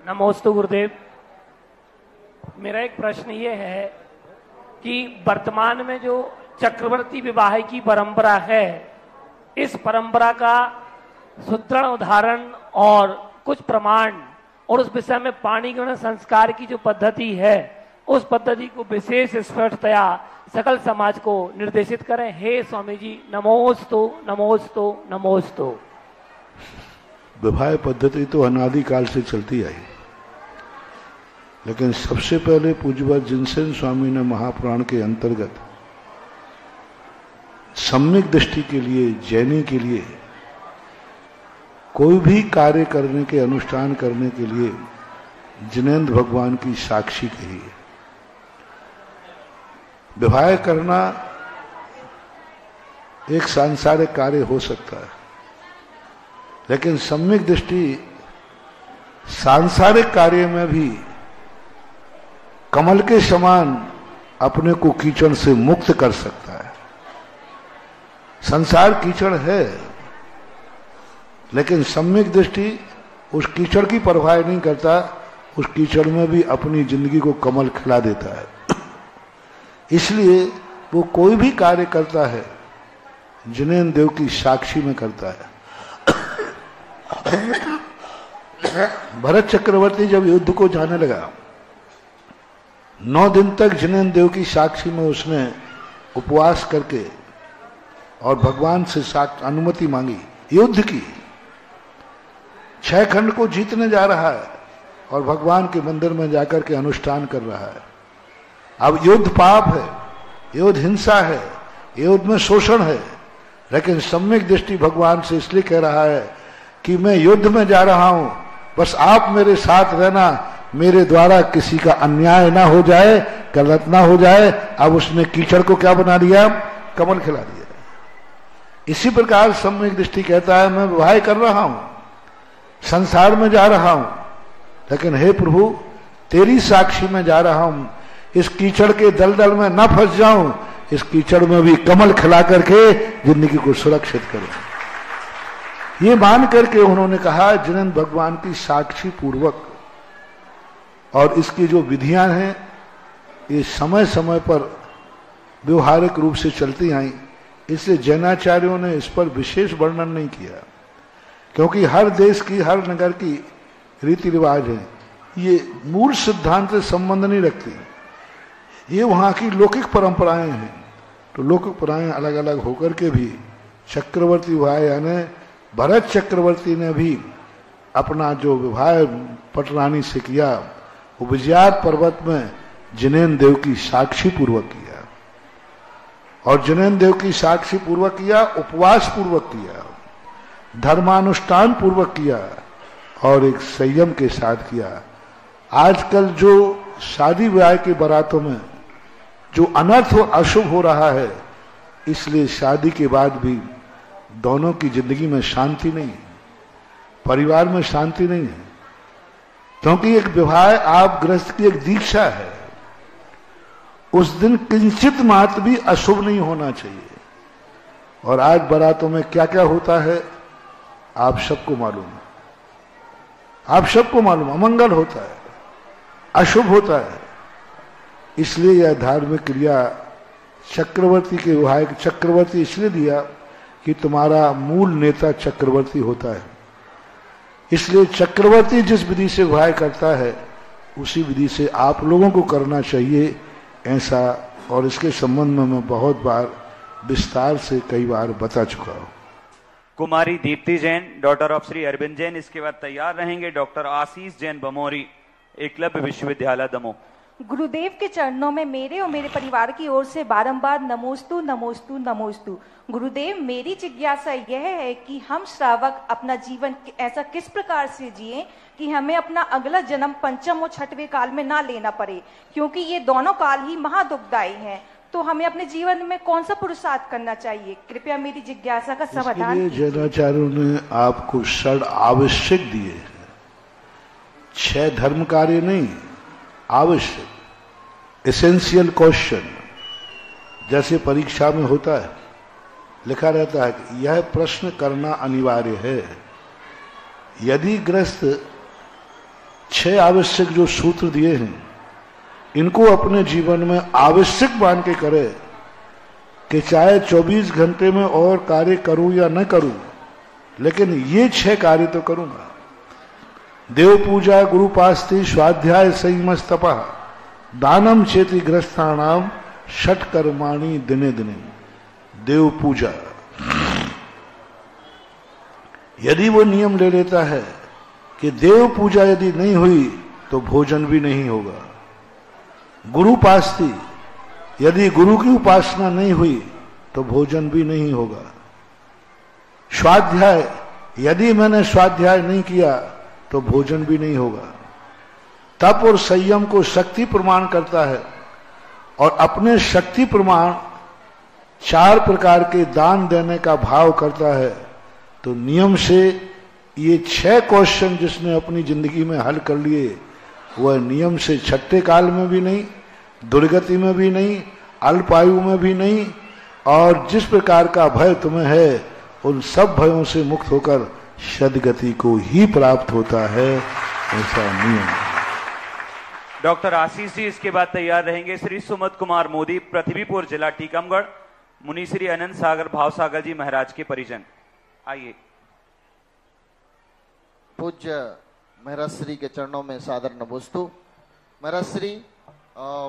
नमोस्तु गुरुदेव। मेरा एक प्रश्न ये है कि वर्तमान में जो चक्रवर्ती विवाह की परंपरा है, इस परंपरा का सुदृढ़ उदाहरण और कुछ प्रमाण और उस विषय में पाणिग्रहण संस्कार की जो पद्धति है, उस पद्धति को विशेष स्पष्टतया सकल समाज को निर्देशित करें। हे स्वामी जी, नमोस्तु नमोस्तु नमोस्तु। विवाह पद्धति तो अनादिकाल से चलती आई, लेकिन सबसे पहले पूज्यवर जिनसेन स्वामी ने महापुराण के अंतर्गत सम्यक दृष्टि के लिए, जैनी के लिए, कोई भी कार्य करने के, अनुष्ठान करने के लिए जिनेन्द्र भगवान की साक्षी कही है। विवाह करना एक सांसारिक कार्य हो सकता है, लेकिन सम्यक दृष्टि सांसारिक कार्य में भी कमल के समान अपने को कीचड़ से मुक्त कर सकता है। संसार कीचड़ है, लेकिन सम्यक दृष्टि उस कीचड़ की परवाह नहीं करता, उस कीचड़ में भी अपनी जिंदगी को कमल खिला देता है। इसलिए वो कोई भी कार्य करता है जिनेन्द्र देव की साक्षी में करता है। भरत चक्रवर्ती जब युद्ध को जाने लगा, 9 दिन तक जिनेन्द्र देव की साक्षी में उसने उपवास करके और भगवान से अनुमति मांगी युद्ध की। 6 खंड को जीतने जा रहा है और भगवान के मंदिर में जाकर के अनुष्ठान कर रहा है। अब युद्ध पाप है, युद्ध हिंसा है, युद्ध में शोषण है, लेकिन सम्यक दृष्टि भगवान से इसलिए कह रहा है कि मैं युद्ध में जा रहा हूं, बस आप मेरे साथ रहना, मेरे द्वारा किसी का अन्याय ना हो जाए, गलत ना हो जाए। अब उसने कीचड़ को क्या बना दिया? कमल खिला दिया। इसी प्रकार सम्यक दृष्टि कहता है मैं विवाह कर रहा हूं, संसार में जा रहा हूं, लेकिन हे प्रभु तेरी साक्षी में जा रहा हूं, इस कीचड़ के दलदल में न फंस जाऊं, इस कीचड़ में भी कमल खिला करके जिंदगी को सुरक्षित करो। ये मान करके उन्होंने कहा जिनेन्द्र भगवान की साक्षी पूर्वक, और इसकी जो विधियां हैं ये समय समय पर व्यवहारिक रूप से चलती आई, इसलिए जैनाचार्यों ने इस पर विशेष वर्णन नहीं किया, क्योंकि हर देश की, हर नगर की रीति रिवाज है, ये मूल सिद्धांत से संबंध नहीं रखती, ये वहां की लौकिक परंपराएं हैं। तो लौकिक परंपराएं अलग अलग होकर के भी चक्रवर्ती विवाह यानी भरत चक्रवर्ती ने भी अपना जो विवाह पटरानी से किया वो विजयात पर्वत में जिनेन्द्र देव की साक्षी पूर्वक किया, और जिनेन्द्र देव की साक्षी पूर्वक किया, उपवास पूर्वक किया, धर्मानुष्ठान पूर्वक किया और एक संयम के साथ किया। आजकल जो शादी ब्याह की बारातों में जो अनर्थ और अशुभ हो रहा है, इसलिए शादी के बाद भी दोनों की जिंदगी में शांति नहीं है, परिवार में शांति नहीं है, क्योंकि एक विवाह आप गृहस्थ की एक दीक्षा है। उस दिन किंचित मात्र भी अशुभ नहीं होना चाहिए। और आज बारातों में क्या क्या होता है आप सबको मालूम है, आप सबको मालूम, अमंगल होता है, अशुभ होता है। इसलिए यह धार्मिक क्रिया चक्रवर्ती के विवाह, चक्रवर्ती इसलिए दिया कि तुम्हारा मूल नेता चक्रवर्ती होता है, इसलिए चक्रवर्ती जिस विधि से विवाह करता है उसी विधि से आप लोगों को करना चाहिए ऐसा। और इसके संबंध में मैं बहुत बार विस्तार से कई बार बता चुका हूं। कुमारी दीप्ति जैन, डॉटर ऑफ श्री अरविंद जैन। इसके बाद तैयार रहेंगे डॉक्टर आशीष जैन बमोरी, एकलव्य विश्वविद्यालय दमोह। गुरुदेव के चरणों में मेरे और मेरे परिवार की ओर से बारंबार नमोस्तु नमोस्तु नमोस्तु। गुरुदेव, मेरी जिज्ञासा यह है कि हम श्रावक अपना जीवन ऐसा किस प्रकार से जिए कि हमें अपना अगला जन्म पंचम और छठवें काल में ना लेना पड़े, क्योंकि ये दोनों काल ही महादुखदायी हैं। तो हमें अपने जीवन में कौन सा पुरुषार्थ करना चाहिए? कृपया मेरी जिज्ञासा का समाधान। जैनाचार्यों ने आपको षड आवश्यक दिए हैं, 6 धर्म कार्य नहीं, आवश्यक, एसेंशियल क्वेश्चन। जैसे परीक्षा में होता है, लिखा रहता है कि यह प्रश्न करना अनिवार्य है। यदि गृहस्थ 6 आवश्यक जो सूत्र दिए हैं इनको अपने जीवन में आवश्यक मान के करे कि चाहे 24 घंटे में और कार्य करूं या न करूं, लेकिन ये 6 कार्य तो करूंगा। देव पूजा, गुरुपास्ति, स्वाध्याय, संयम, तपः, दानम चेति ग्रस्थानाम, षट कर्माणि दिने दिने। देव पूजा, यदि वो नियम ले लेता है कि देव पूजा यदि नहीं हुई तो भोजन भी नहीं होगा। गुरुपास्ति, यदि गुरु की उपासना नहीं हुई तो भोजन भी नहीं होगा। स्वाध्याय, यदि मैंने स्वाध्याय नहीं किया तो भोजन भी नहीं होगा। तप और संयम को शक्ति प्रमाण करता है और अपने शक्ति प्रमाण 4 प्रकार के दान देने का भाव करता है। तो नियम से ये 6 क्वेश्चन जिसने अपनी जिंदगी में हल कर लिए, वह नियम से छठे काल में भी नहीं, दुर्गति में भी नहीं, अल्पायु में भी नहीं, और जिस प्रकार का भय तुम्हें है उन सब भयों से मुक्त होकर सदगति को ही प्राप्त होता है, ऐसा नियम। डॉक्टर आशीष जी इसके बाद तैयार रहेंगे श्री सुमत कुमार मोदी, पृथ्वीपुर जिला टीकमगढ़, मुनि श्री अनंत सागर भावसागर जी महाराज के परिजन। आइए। पूज्य महाराज श्री के चरणों में सादर नमोस्तु। महाराज श्री,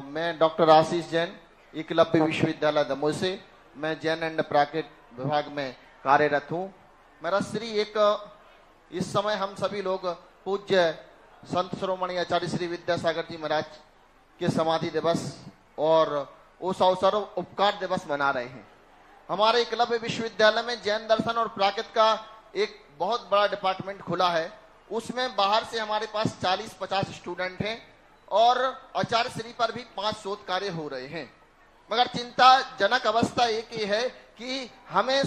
मैं डॉक्टर आशीष जैन, एकलव्य विश्वविद्यालय दमोह से, मैं जैन एंड प्राकृत विभाग में कार्यरत हूँ। महाराज श्री, इस समय हम सभी लोग पूज्य संत शिरोमणि आचार्य श्री विद्यासागर जी महाराज के समाधि दिवस और उस अवसर उपकार दिवस मना रहे हैं। हमारे एकलव्य विश्वविद्यालय में जैन दर्शन और प्राकृत का एक बहुत बड़ा डिपार्टमेंट खुला है। उसमें बाहर से हमारे पास 40-50 स्टूडेंट हैं और आचार्य श्री पर भी 5 शोध कार्य हो रहे हैं। मगर चिंताजनक अवस्था एक ही है कि हमें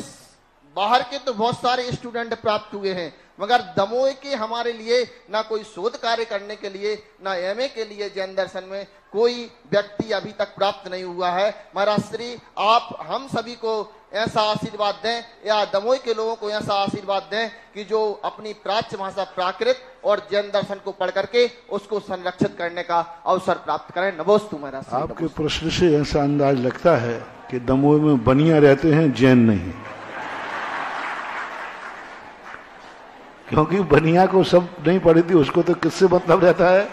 बाहर के तो बहुत सारे स्टूडेंट प्राप्त हुए हैं, मगर दमोह के हमारे लिए ना कोई शोध कार्य करने के लिए, ना एमए के लिए जैन दर्शन में कोई व्यक्ति अभी तक प्राप्त नहीं हुआ है। महाराज श्री, आप हम सभी को ऐसा आशीर्वाद दें या दमोह के लोगों को ऐसा आशीर्वाद दें कि जो अपनी प्राच्य भाषा प्राकृत और जैन दर्शन को पढ़ करके उसको संरक्षित करने का अवसर प्राप्त करें। नमोस्तु महाराज श्री। आपके प्रश्न से ऐसा अंदाज लगता है कि दमोह में बनिया रहते हैं, जैन नहीं, क्योंकि बनिया को सब नहीं पढ़ी थी, उसको तो किससे मतलब रहता है?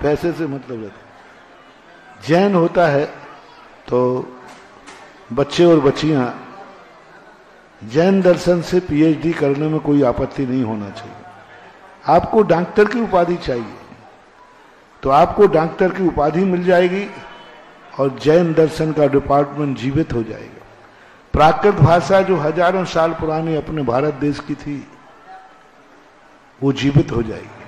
पैसे से मतलब रहता है। जैन होता है तो बच्चे और बच्चियां जैन दर्शन से पीएचडी करने में कोई आपत्ति नहीं होना चाहिए। आपको डॉक्टर की उपाधि चाहिए तो आपको डॉक्टर की उपाधि मिल जाएगी और जैन दर्शन का डिपार्टमेंट जीवित हो जाएगा। प्राकृत भाषा जो हजारों साल पुरानी अपने भारत देश की थी वो जीवित हो जाएगी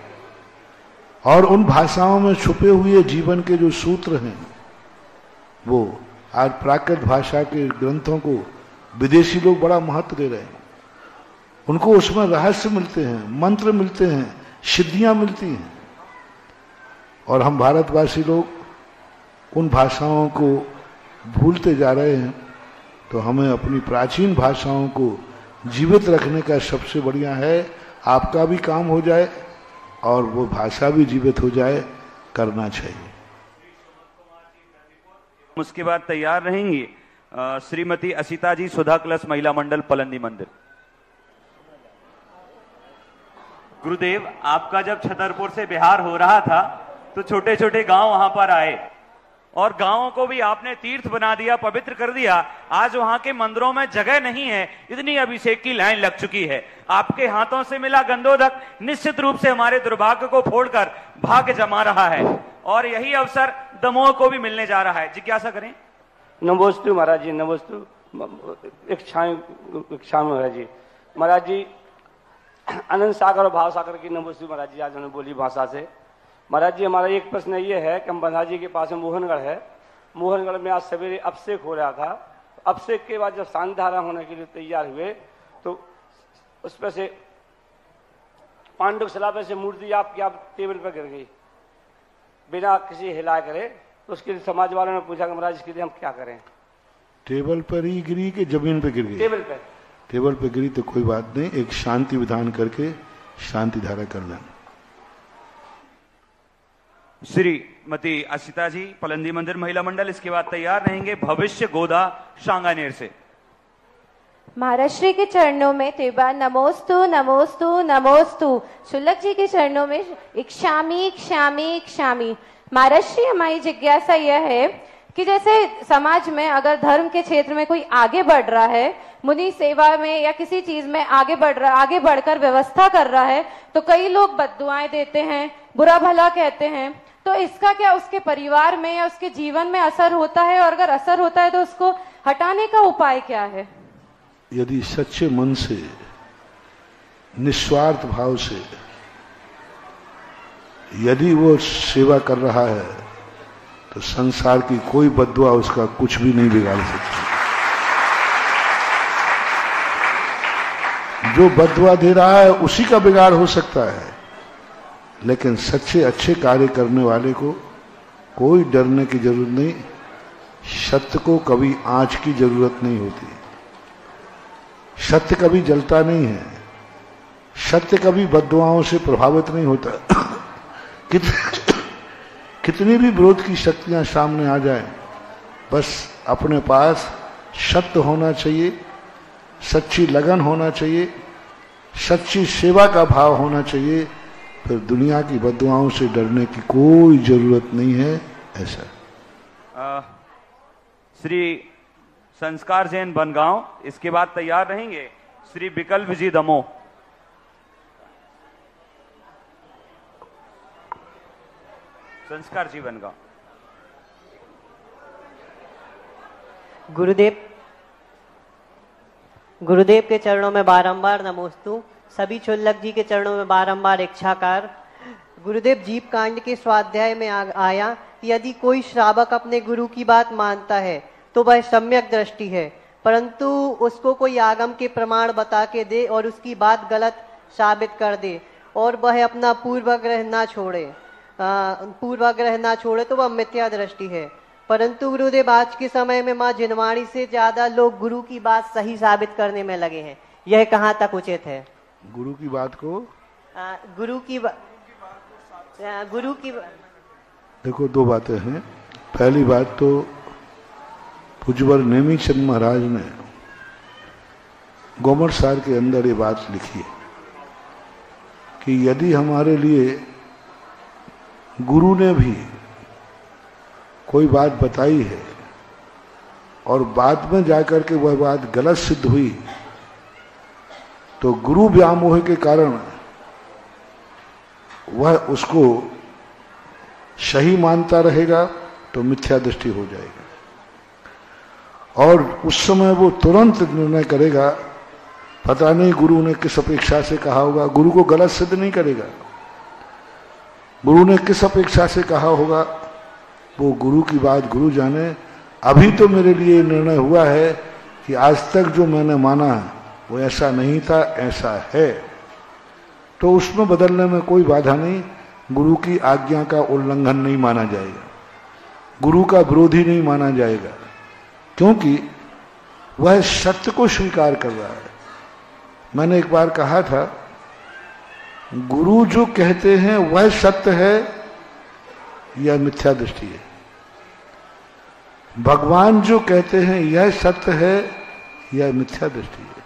और उन भाषाओं में छुपे हुए जीवन के जो सूत्र हैं वो आज प्राकृत भाषा के ग्रंथों को विदेशी लोग बड़ा महत्व दे रहे हैं। उनको उसमें रहस्य मिलते हैं, मंत्र मिलते हैं, सिद्धियां मिलती हैं और हम भारतवासी लोग उन भाषाओं को भूलते जा रहे हैं। तो हमें अपनी प्राचीन भाषाओं को जीवित रखने का सबसे बढ़िया है आपका भी काम हो जाए और वो भाषा भी जीवित हो जाए, करना चाहिए। उसके बाद तैयार रहेंगी श्रीमती असिता जी, सुधा क्लस महिला मंडल, पलंदी मंदिर। गुरुदेव, आपका जब छतरपुर से बिहार हो रहा था तो छोटे छोटे गांव वहां पर आए और गांवों को भी आपने तीर्थ बना दिया, पवित्र कर दिया। आज वहां के मंदिरों में जगह नहीं है, इतनी अभिषेक की लाइन लग चुकी है। आपके हाथों से मिला गंधोदक निश्चित रूप से हमारे दुर्भाग्य को फोड़कर भाग्य जमा रहा है और यही अवसर दमोह को भी मिलने जा रहा है। जिज्ञासा करें। नमोस्तु महाराज जी, नमोस्तु। इच्छा महाराज जी, महाराज जी अनंत सागर और भाव सागर की नमोस्तु महाराज जी। आज उन्होंने बोली भाषा से। महाराज जी हमारा एक प्रश्न ये है कि हम महाराज जी के पास में मोहनगढ़ है, मोहनगढ़ में आज सवेरे अभिषेक हो रहा था। अभिषेक के बाद जब शांति धारा होने के लिए तैयार हुए तो उस पर से पांडुक सलाबे से मूर्ति आपकी आप टेबल पर गिर गई बिना किसी हिला करे। तो उसके लिए समाज वालों ने पूछा कि महाराज इसके लिए हम क्या करें। टेबल पर ही गिरी कि जमीन पर गिर गई? टेबल पर। टेबल पर गिरी तो कोई बात नहीं, एक शांति विधान करके शांति धारा कर लेना। श्रीमती असिता जी, पलंदी मंदिर महिला मंडल। इसके बाद तैयार रहेंगे भविष्य गोदा, शांगानेर से। महाराज श्री के चरणों में तेबा नमोस्तु नमोस्तु नमोस्तु। शुल्लक जी के चरणों में इक्षामी इक्षामी इक्षामी। महाराज श्री हमारी जिज्ञासा यह है कि जैसे समाज में अगर धर्म के क्षेत्र में कोई आगे बढ़ रहा है, मुनि सेवा में या किसी चीज में आगे बढ़ रहा, आगे बढ़कर व्यवस्था कर रहा है, तो कई लोग बद्दुआएं देते हैं, बुरा भला कहते हैं। तो इसका क्या उसके परिवार में या उसके जीवन में असर होता है और अगर असर होता है तो उसको हटाने का उपाय क्या है? यदि सच्चे मन से, निस्वार्थ भाव से यदि वो सेवा कर रहा है तो संसार की कोई बद्दुआ उसका कुछ भी नहीं बिगाड़ सकती। जो बद्दुआ दे रहा है उसी का बिगाड़ हो सकता है, लेकिन सच्चे अच्छे कार्य करने वाले को कोई डरने की जरूरत नहीं। सत्य को कभी आंच की जरूरत नहीं होती, सत्य कभी जलता नहीं है, सत्य कभी बद्दुआओं से प्रभावित नहीं होता। कितनी भी विरोध की शक्तियां सामने आ जाए, बस अपने पास सत्य होना चाहिए, सच्ची लगन होना चाहिए, सच्ची सेवा का भाव होना चाहिए, फिर दुनिया की बद्दुआओं से डरने की कोई जरूरत नहीं है। ऐसा श्री संस्कार जैन बनगांव। इसके बाद तैयार रहेंगे श्री विकल्प जी दमोह। संस्कार जी बनगांव। गुरुदेव के चरणों में बारंबार नमोस्तु। सभी चुल्लक जी के चरणों में बारंबार इच्छाकार। गुरुदेव जीव कांड के स्वाध्याय में आया कि यदि कोई श्रावक अपने गुरु की बात मानता है तो वह सम्यक दृष्टि है, परंतु उसको कोई आगम के प्रमाण बता के दे और उसकी बात गलत साबित कर दे और वह अपना पूर्वाग्रह ना छोड़े तो वह मिथ्या दृष्टि है। परंतु गुरुदेव आज के समय में माँ जिनवाणी से ज्यादा लोग गुरु की बात सही साबित करने में लगे हैं, यह कहाँ तक उचित है? गुरु की बात को देखो, दो बातें हैं। पहली बात तो पूज्यवर नेमीचंद महाराज ने गोमर सार के अंदर ये बात लिखी है कि यदि हमारे लिए गुरु ने भी कोई बात बताई है और बाद में जाकर के वह बात गलत सिद्ध हुई तो गुरु व्यामोह के कारण वह उसको सही मानता रहेगा तो मिथ्या दृष्टि हो जाएगी, और उस समय वो तुरंत निर्णय करेगा, पता नहीं गुरु ने किस अपेक्षा से कहा होगा, गुरु को गलत सिद्ध नहीं करेगा, गुरु ने किस अपेक्षा से कहा होगा वो गुरु की बात गुरु जाने। अभी तो मेरे लिए निर्णय हुआ है कि आज तक जो मैंने माना वो ऐसा नहीं था, ऐसा है, तो उसमें बदलने में कोई बाधा नहीं। गुरु की आज्ञा का उल्लंघन नहीं माना जाएगा, गुरु का विरोधी नहीं माना जाएगा, क्योंकि वह सत्य को स्वीकार कर रहा है। मैंने एक बार कहा था, गुरु जो कहते हैं वह सत्य है या मिथ्या दृष्टि है, भगवान जो कहते हैं यह सत्य है या मिथ्या दृष्टि है,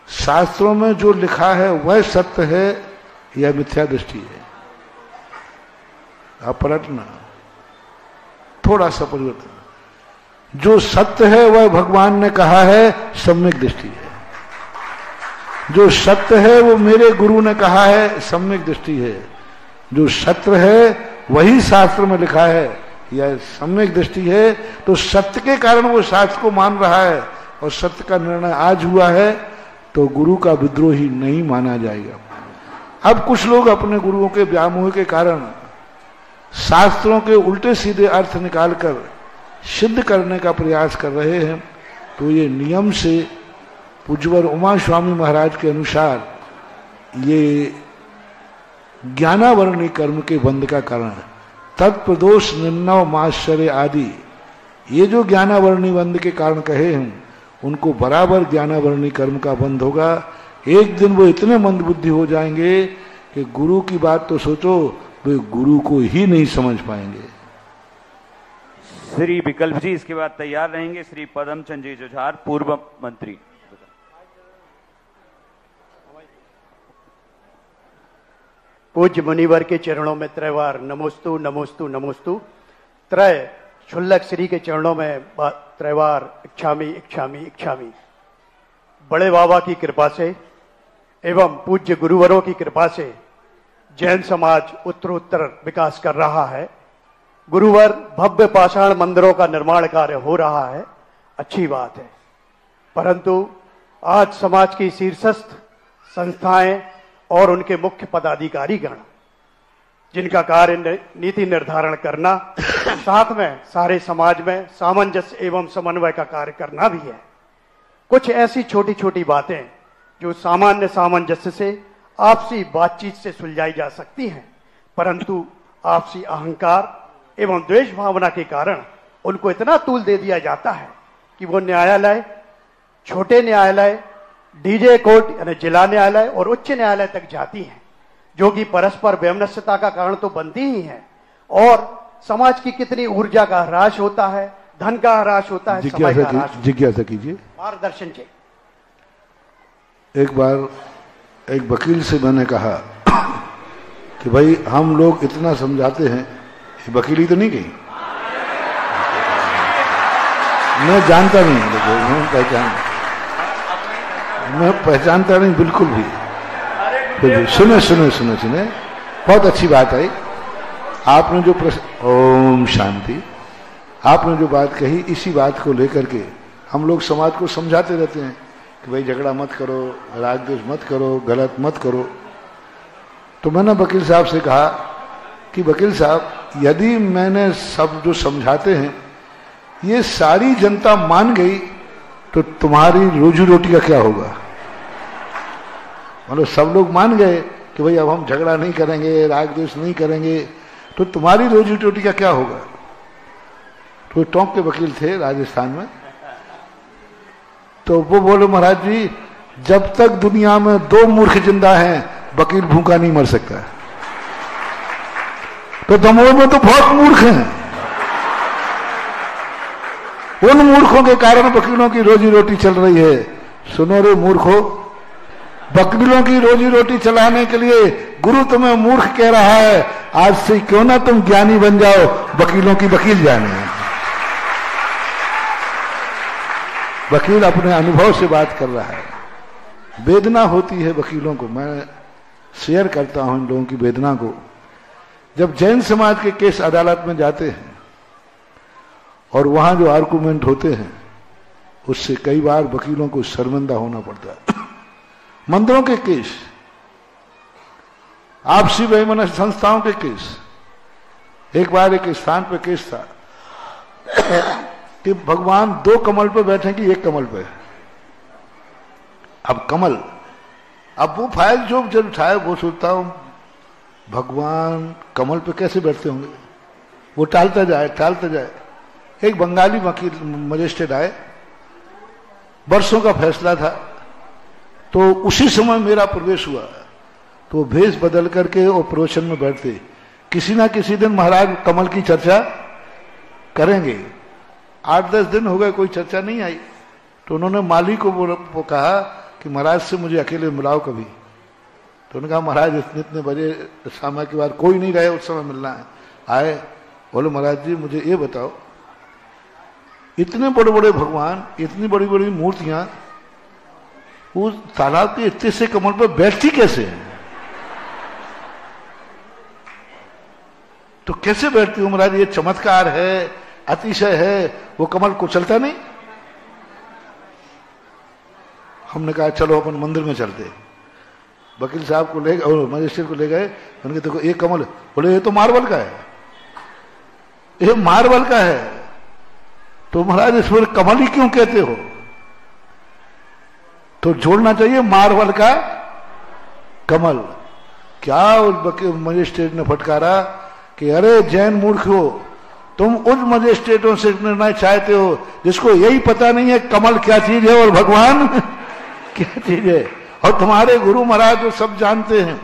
शास्त्रों में जो लिखा है वह सत्य है या मिथ्या दृष्टि है। आप पलटना, थोड़ा सा परिवर्तन। जो सत्य है वह भगवान ने कहा है सम्यक दृष्टि है, जो सत्य है वो मेरे गुरु ने कहा है सम्यक दृष्टि है, जो सत्य है वही शास्त्र में लिखा है यह सम्यक दृष्टि है। तो सत्य के कारण वो शास्त्र को मान रहा है और सत्य का निर्णय आज हुआ है, तो गुरु का विद्रोही नहीं माना जाएगा। अब कुछ लोग अपने गुरुओं के व्यामोह के कारण शास्त्रों के उल्टे सीधे अर्थ निकालकर सिद्ध करने का प्रयास कर रहे हैं, तो ये नियम से पूज्यवर उमा स्वामी महाराज के अनुसार ये ज्ञानावरणी कर्म के बंध का कारण है। तत्प्रदोष निन्नव माश्चर्य आदि ये जो ज्ञानावरणी बंध के कारण कहे हैं, उनको बराबर ज्ञानावरणी कर्म का बंध होगा। एक दिन वो इतने मंद बुद्धि हो जाएंगे कि गुरु की बात तो सोचो, वे गुरु को ही नहीं समझ पाएंगे। श्री विकल्प जी इसके बाद तैयार रहेंगे। श्री पदम चंद जी जुझार, पूर्व मंत्री। पूज्य मुनिवर के चरणों में त्रैवार नमोस्तु नमोस्तु नमोस्तु। त्रय क्षुल्लक श्री के चरणों में त्रैवार इच्छामी इच्छामी इच्छामी। बड़े बाबा की कृपा से एवं पूज्य गुरुवरों की कृपा से जैन समाज उत्तरोत्तर विकास कर रहा है। गुरुवर भव्य पाषाण मंदिरों का निर्माण कार्य हो रहा है, अच्छी बात है, परंतु आज समाज की शीर्षस्थ संस्थाएं और उनके मुख्य पदाधिकारी गण, जिनका कार्य नीति निर्धारण करना, साथ में सारे समाज में सामंजस्य एवं समन्वय का कार्य करना भी है। कुछ ऐसी छोटी छोटी बातें जो सामान्य सामंजस्य से आपसी बातचीत से सुलझाई जा सकती हैं, परंतु आपसी अहंकार एवं द्वेष भावना के कारण उनको इतना तूल दे दिया जाता है कि वो न्यायालय, छोटे न्यायालय, डीजे कोर्ट यानी जिला न्यायालय और उच्च न्यायालय तक जाती हैं, जो कि परस्पर वैमनस्यता का कारण तो बनती ही है, और समाज की कितनी ऊर्जा का ह्रास होता है, धन का ह्रास होता है, समय का ह्रास। जिज्ञासा कीजिए, मार्गदर्शन चाहिए। एक बार एक वकील से मैंने कहा कि भाई हम लोग इतना समझाते हैं, वकीली तो नहीं गई, मैं जानता नहीं, मैं पहचानता नहीं बिल्कुल भी। सुने सुने सुने सुने, बहुत अच्छी बात आई आपने जो प्रश्न, ओम शांति, आपने जो बात कही, इसी बात को लेकर के हम लोग समाज को समझाते रहते हैं कि भाई झगड़ा मत करो, राग द्वेष मत करो, गलत मत करो। तो मैंने वकील साहब से कहा कि वकील साहब, यदि मैंने सब जो समझाते हैं ये सारी जनता मान गई तो तुम्हारी रोजी रोटी का क्या होगा? मतलब सब लोग मान गए कि भाई अब हम झगड़ा नहीं करेंगे, राग द्वेष नहीं करेंगे, तो तुम्हारी रोजी रोटी का क्या होगा? तो टोंक के वकील थे राजस्थान में, तो वो बोले महाराज जी, जब तक दुनिया में 2 मूर्ख जिंदा हैं वकील भूखा नहीं मर सकता। तो दमोह में तो बहुत मूर्ख हैं, उन मूर्खों के कारण वकीलों की रोजी रोटी चल रही है। सुनो रे मूर्खों, वकीलों की रोजी रोटी चलाने के लिए गुरु तुम्हें मूर्ख कह रहा है, आज से क्यों ना तुम ज्ञानी बन जाओ, वकीलों की वकील जाने। वकील अपने अनुभव से बात कर रहा है, वेदना होती है वकीलों को। मैं शेयर करता हूं इन लोगों की वेदना को। जब जैन समाज के केस अदालत में जाते हैं और वहां जो आर्गुमेंट होते हैं उससे कई बार वकीलों को शर्मिंदा होना पड़ता है। मंदिरों के केस, आपसी बेईमानी संस्थाओं के केस। एक बार एक स्थान पे केस था कि भगवान 2 कमल पे बैठे कि 1 कमल पे। अब कमल, अब वो फाइल जो जब उठाए वो सोचता हूं भगवान कमल पे कैसे बैठते होंगे। वो टालता जाए। एक बंगाली वकील मजिस्ट्रेट आए, वर्षों का फैसला था, तो उसी समय मेरा प्रवेश हुआ। तो भेष बदल करके वो प्रवचन में बैठते, किसी ना किसी दिन महाराज कमल की चर्चा करेंगे। 8-10 दिन हो गए, कोई चर्चा नहीं आई। तो उन्होंने माली को वो कहा कि महाराज से मुझे अकेले मिलाओ कभी। तो उन्होंने कहा महाराज इतने बजे शाम के बाद कोई नहीं रहे, उस समय मिलना है। आए, बोले महाराज जी मुझे ये बताओ, इतने बड़े बड़े भगवान, इतनी बड़ी बड़ी मूर्तियां उस तालाब के इतने से कमल पर बैठती कैसे हैं? तो कैसे बैठती हूं महाराज, ये चमत्कार है, अतिशय है, वो कमल कुचलता नहीं। हमने कहा चलो अपन मंदिर में चलते। वकील साहब को ले गए और मजिस्ट्रेट को ले गए। उनके देखो एक कमल, बोले ये तो मार्बल का है, ये मार्बल का है। तो महाराज इस पर कमल ही क्यों कहते हो? तो जोड़ना चाहिए मार्बल का कमल। क्या उस मजिस्ट्रेट ने फटकारा कि अरे जैन मूर्ख हो, तुम उस मजिस्ट्रेटों से निर्णय चाहते हो जिसको यही पता नहीं है कमल क्या चीज है और भगवान क्या चीज है। और तुम्हारे गुरु महाराज तो सब जानते हैं।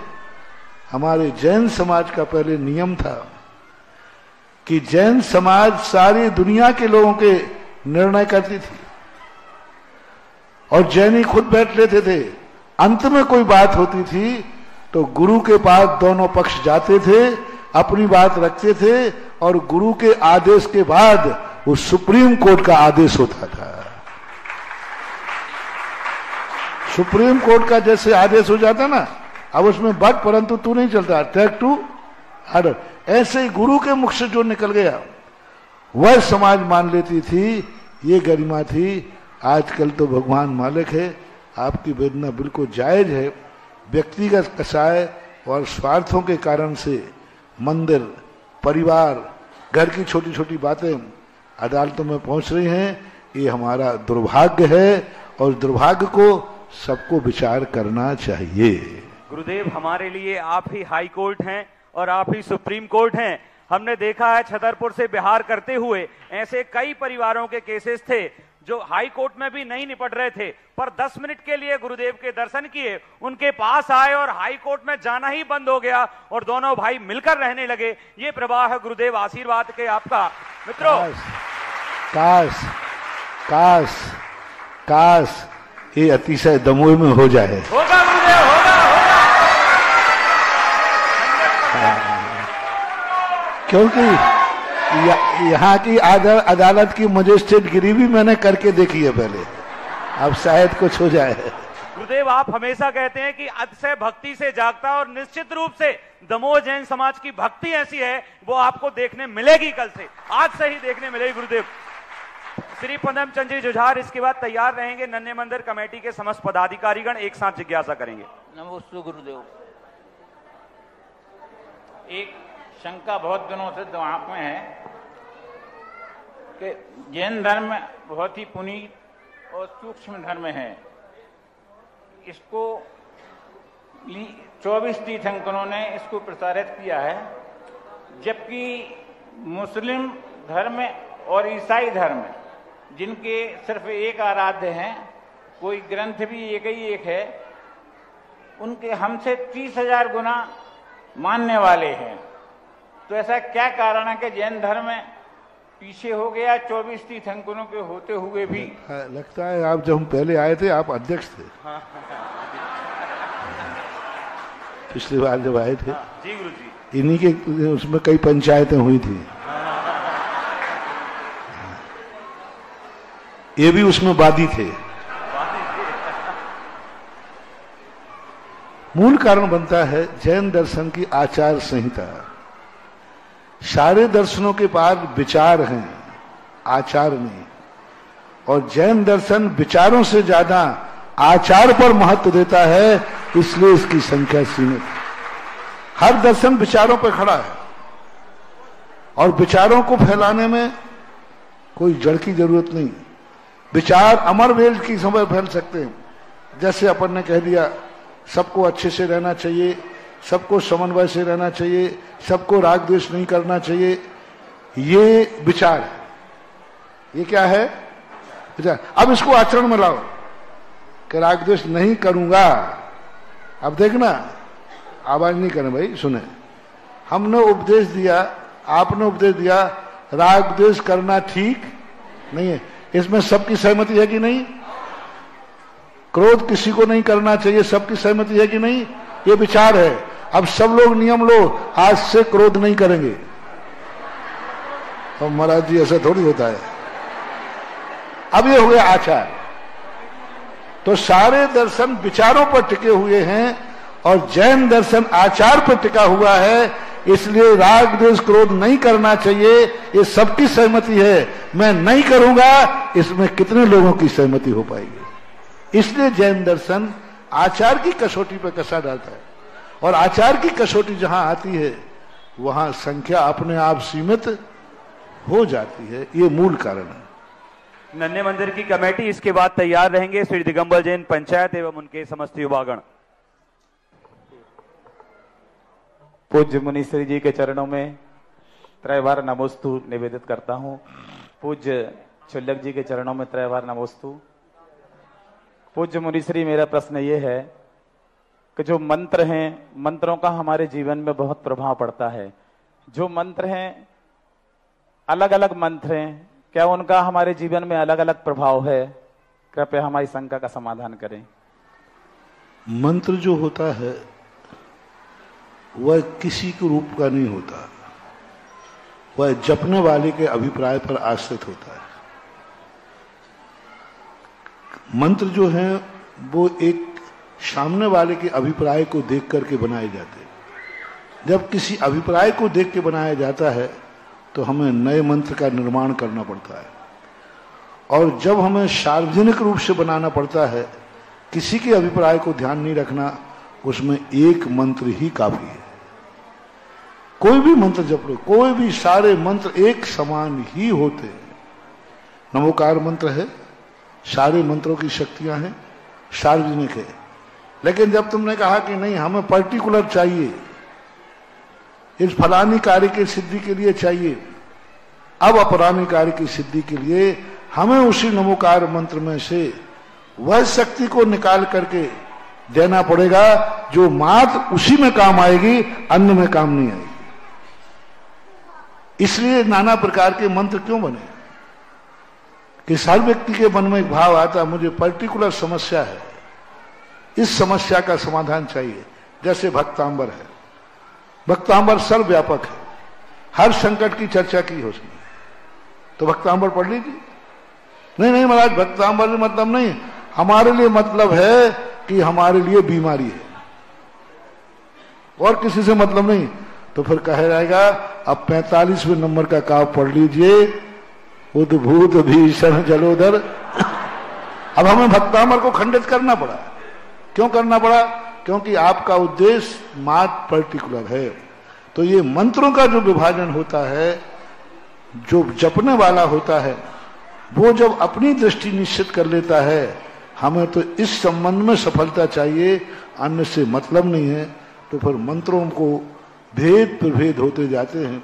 हमारे जैन समाज का पहले नियम था कि जैन समाज सारी दुनिया के लोगों के निर्णय करती थी और जैनी खुद बैठ लेते थे। अंत में कोई बात होती थी तो गुरु के पास दोनों पक्ष जाते थे, अपनी बात रखते थे और गुरु के आदेश के बाद वो सुप्रीम कोर्ट का आदेश होता था। सुप्रीम कोर्ट का जैसे आदेश हो जाता ना, अब उसमें बट परंतु तू नहीं चलता, टेक टू ऑर्डर। ऐसे ही गुरु के मुख से जो निकल गया वह समाज मान लेती थी, ये गरिमा थी। आजकल तो भगवान मालिक है। आपकी वेदना बिल्कुल जायज है। व्यक्तिगत कसाय और स्वार्थों के कारण से मंदिर, परिवार, घर की छोटी छोटी बातें अदालतों में पहुंच रही हैं। ये हमारा दुर्भाग्य है और दुर्भाग्य को सबको विचार करना चाहिए। गुरुदेव, हमारे लिए आप ही हाई कोर्ट हैं और आप ही सुप्रीम कोर्ट हैं। हमने देखा है छतरपुर से बिहार करते हुए ऐसे कई परिवारों के केसेस थे जो हाई कोर्ट में भी नहीं निपट रहे थे, पर 10 मिनट के लिए गुरुदेव के दर्शन किए, उनके पास आए और हाई कोर्ट में जाना ही बंद हो गया और दोनों भाई मिलकर रहने लगे। ये प्रवाह है गुरुदेव आशीर्वाद के आपका। मित्रों, काश काश काश ये अतिशय दमोह में हो जाए। होगा गुरुदेव, होगा। क्योंकि यहाँ की अदालत की मजिस्ट्रेट गिरी भी मैंने करके देखी है पहले, अब शायद कुछ हो जाए। गुरुदेव, आप हमेशा कहते हैं कि अतिशय भक्ति से जागता, और निश्चित रूप से दमोह जैन समाज की भक्ति ऐसी है वो आपको देखने मिलेगी। कल से, आज से ही देखने मिलेगी गुरुदेव। श्री पदम चंद जी जुझार इसके बाद तैयार रहेंगे। नन्हे मंदिर कमेटी के समस्त पदाधिकारीगण एक साथ जिज्ञासा करेंगे। नमोस्तु गुरुदेव। एक शंका बहुत दिनों से दिमाग में है कि जैन धर्म बहुत ही पुनीत और सूक्ष्म धर्म है। इसको 24 तीर्थंकरों ने इसको प्रसारित किया है, जबकि मुस्लिम धर्म और ईसाई धर्म जिनके सिर्फ एक आराध्य हैं, कोई ग्रंथ भी एक ही एक है, उनके हमसे 30,000 गुना मानने वाले हैं। तो ऐसा क्या कारण है कि जैन धर्म पीछे हो गया 24 तीर्थंकरों के होते हुए भी? लगता है आप जब हम पहले आए थे आप अध्यक्ष थे। पिछली बार जब आए थे जी गुरु जी, इन्हीं के उसमें कई पंचायतें हुई थी। ये भी उसमें वादी थे। मूल कारण बनता है जैन दर्शन की आचार संहिता। सारे दर्शनों के पास विचार हैं, आचार नहीं। और जैन दर्शन विचारों से ज्यादा आचार पर महत्व देता है, इसलिए इसकी संख्या सीमित है। हर दर्शन विचारों पर खड़ा है और विचारों को फैलाने में कोई जड़ की जरूरत नहीं। विचार अमर वेल की समय फैल सकते हैं। जैसे अपन ने कह दिया सबको अच्छे से रहना चाहिए, सबको समन्वय से रहना चाहिए, सबको राग द्वेष नहीं करना चाहिए, ये विचार है। ये क्या है? विचार। अब इसको आचरण में लाओ कि राग द्वेष नहीं करूंगा। अब देखना, आवाज नहीं करें भाई, सुने। हमने उपदेश दिया, आपने उपदेश दिया, राग द्वेष करना ठीक नहीं है। इसमें सबकी सहमति है कि नहीं? क्रोध किसी को नहीं करना चाहिए, सबकी सहमति है कि नहीं? ये विचार है। अब सब लोग नियम लो, आज से क्रोध नहीं करेंगे। तो महाराज जी ऐसा थोड़ी होता है। अब ये हो गया आचार। तो सारे दर्शन विचारों पर टिके हुए हैं और जैन दर्शन आचार पर टिका हुआ है, इसलिए राग द्वेष क्रोध नहीं करना चाहिए, ये सबकी सहमति है। मैं नहीं करूंगा, इसमें कितने लोगों की सहमति हो पाएगी? इसलिए जैन दर्शन आचार की कसौटी पर कसा डालता है। और आचार की कसौटी जहां आती है वहां संख्या अपने आप सीमित हो जाती है। ये मूल कारण है। नन्हे मंदिर की कमेटी इसके बाद तैयार रहेंगे। श्री दिगंबर जैन पंचायत एवं उनके समस्त युवागण। पूज्य मुनीश्री जी के चरणों में त्रैवार नमोस्तु निवेदित करता हूँ। पूज्य क्षुल्लक जी के चरणों में त्रैवार नमोस्तु। पूज्य मुनीश्री, मेरा प्रश्न ये है कि जो मंत्र हैं, मंत्रों का हमारे जीवन में बहुत प्रभाव पड़ता है। जो मंत्र हैं, अलग अलग मंत्र हैं, क्या उनका हमारे जीवन में अलग अलग प्रभाव है? कृपया हमारी शंका का समाधान करें। मंत्र जो होता है वह किसी के रूप का नहीं होता, वह जपने वाले के अभिप्राय पर आश्रित होता है। मंत्र जो है वो एक सामने वाले के अभिप्राय को देख करके बनाए जाते हैं। जब किसी अभिप्राय को देख के बनाया जाता है तो हमें नए मंत्र का निर्माण करना पड़ता है। और जब हमें सार्वजनिक रूप से बनाना पड़ता है, किसी के अभिप्राय को ध्यान नहीं रखना, उसमें एक मंत्र ही काफी है। कोई भी मंत्र जप लो, कोई भी, सारे मंत्र एक समान ही होते हैं। नमोकार मंत्र है, सारे मंत्रों की शक्तियां हैं, सार्वजनिक है। लेकिन जब तुमने कहा कि नहीं हमें पर्टिकुलर चाहिए, इस फलानी कार्य की सिद्धि के लिए चाहिए, अब अपरानी कार्य की सिद्धि के लिए हमें उसी नमोकार मंत्र में से वह शक्ति को निकाल करके देना पड़ेगा जो मात्र उसी में काम आएगी, अन्य में काम नहीं आएगी। इसलिए नाना प्रकार के मंत्र क्यों बने कि हर व्यक्ति के मन में एक भाव आता है, मुझे पर्टिकुलर समस्या है, इस समस्या का समाधान चाहिए। जैसे भक्तांबर है, भक्तांबर सर्वव्यापक है, हर संकट की चर्चा की हो उसने, तो भक्तांबर पढ़ लीजिए। नहीं महाराज, भक्तांबर से मतलब नहीं, हमारे लिए मतलब है कि हमारे लिए बीमारी है, और किसी से मतलब नहीं। तो फिर कहा जाएगा अब 45वें नंबर का काव्य पढ़ लीजिए, उद्भूत भीषण जलोदर। अब हमें भक्तांबर को खंडित करना पड़ा। क्यों करना पड़ा? क्योंकि आपका उद्देश्य मात्र पर्टिकुलर है। तो ये मंत्रों का जो विभाजन होता है, जो जपने वाला होता है, वो जब अपनी दृष्टि निश्चित कर लेता है, हमें तो इस संबंध में सफलता चाहिए, अन्य से मतलब नहीं है। तो फिर मंत्रों को भेद प्रभेद होते जाते हैं।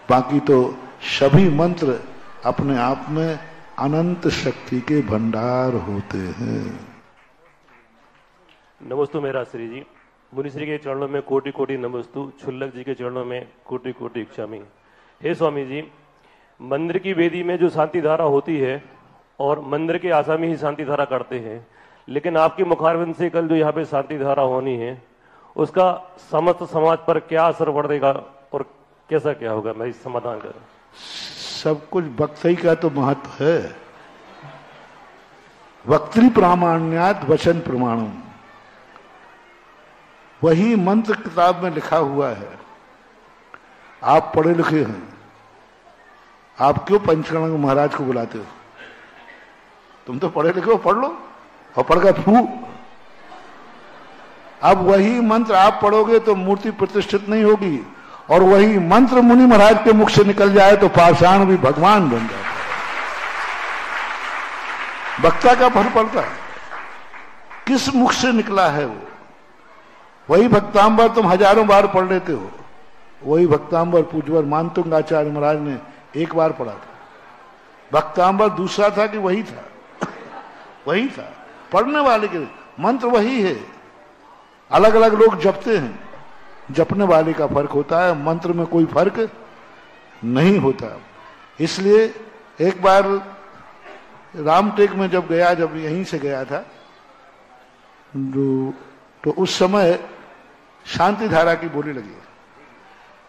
बाकी तो सभी मंत्र अपने आप में अनंत शक्ति के भंडार होते हैं। नमस्तु मेरा श्री जी, मुनिश्री के चरणों में कोटि कोटि नमस्तु, क्षुल्लक जी के चरणों में कोटि कोटि क्षामी। हे स्वामी जी, मंदिर की वेदी में जो शांति धारा होती है और मंदिर के आसामी ही शांति धारा करते हैं, लेकिन आपके मुखारविंद से कल जो यहाँ पे शांति धारा होनी है, उसका समस्त समाज पर क्या असर पड़ेगा और कैसा क्या होगा? मैं इस समाधान करूं। सब कुछ वक्तई का तो महत्व है। वक्तृ प्रामाण्यात वचन प्रमाणम। वही मंत्र किताब में लिखा हुआ है। आप पढ़े लिखे हैं, आप क्यों पंचकर्मा महाराज को बुलाते हो? तुम तो पढ़े लिखे हो, पढ़ लो और पढ़कर फू। अब वही मंत्र आप पढ़ोगे तो मूर्ति प्रतिष्ठित नहीं होगी, और वही मंत्र मुनि महाराज के मुख से निकल जाए तो पाषाण भी भगवान बन जाता है। वक्ता का फर्क पड़ता है, किस मुख से निकला है वो। वही भक्तांबर तुम हजारों बार पढ़ लेते हो, वही भक्तांबर पूज्यवर मानतुंग आचार्य महाराज ने एक बार पढ़ा था। भक्तांबर दूसरा था कि वही था? वही था। पढ़ने वाले के मंत्र वही है, अलग अलग लोग जपते हैं, जपने वाले का फर्क होता है, मंत्र में कोई फर्क नहीं होता। इसलिए एक बार रामटेक में जब गया, जब यहीं से गया था, तो उस समय शांति धारा की बोली लगी।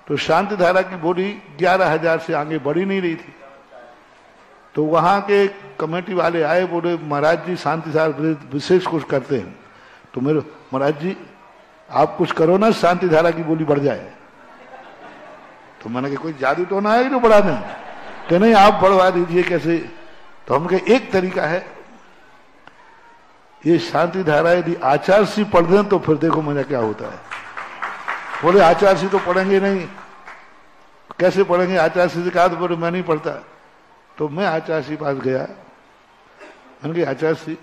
तो शांति धारा की बोली 11,000 से आगे बढ़ी नहीं रही थी। तो वहां के कमेटी वाले आए, बोले महाराज जी शांति धारा विशेष कुछ करते हैं। तो मेरे महाराज जी आप कुछ करो ना, शांति धारा की बोली बढ़ जाए। तो मैंने कहा कोई जादू टोना है जो बढ़ा दें? कि नहीं आप बढ़वा दीजिए। कैसे? तो हम कहे एक तरीका है, ये शांति धारा यदि आचार्य श्री पढ़ दें तो फिर देखो मजा क्या होता है। बोले आचार्य श्री तो पढ़ेंगे नहीं, कैसे पढ़ेंगे? आचार्य श्री से कहा तो बोले मैं नहीं पढ़ता। तो मैं आचार्य श्री पास गया, मैंने कहा आचार्य श्री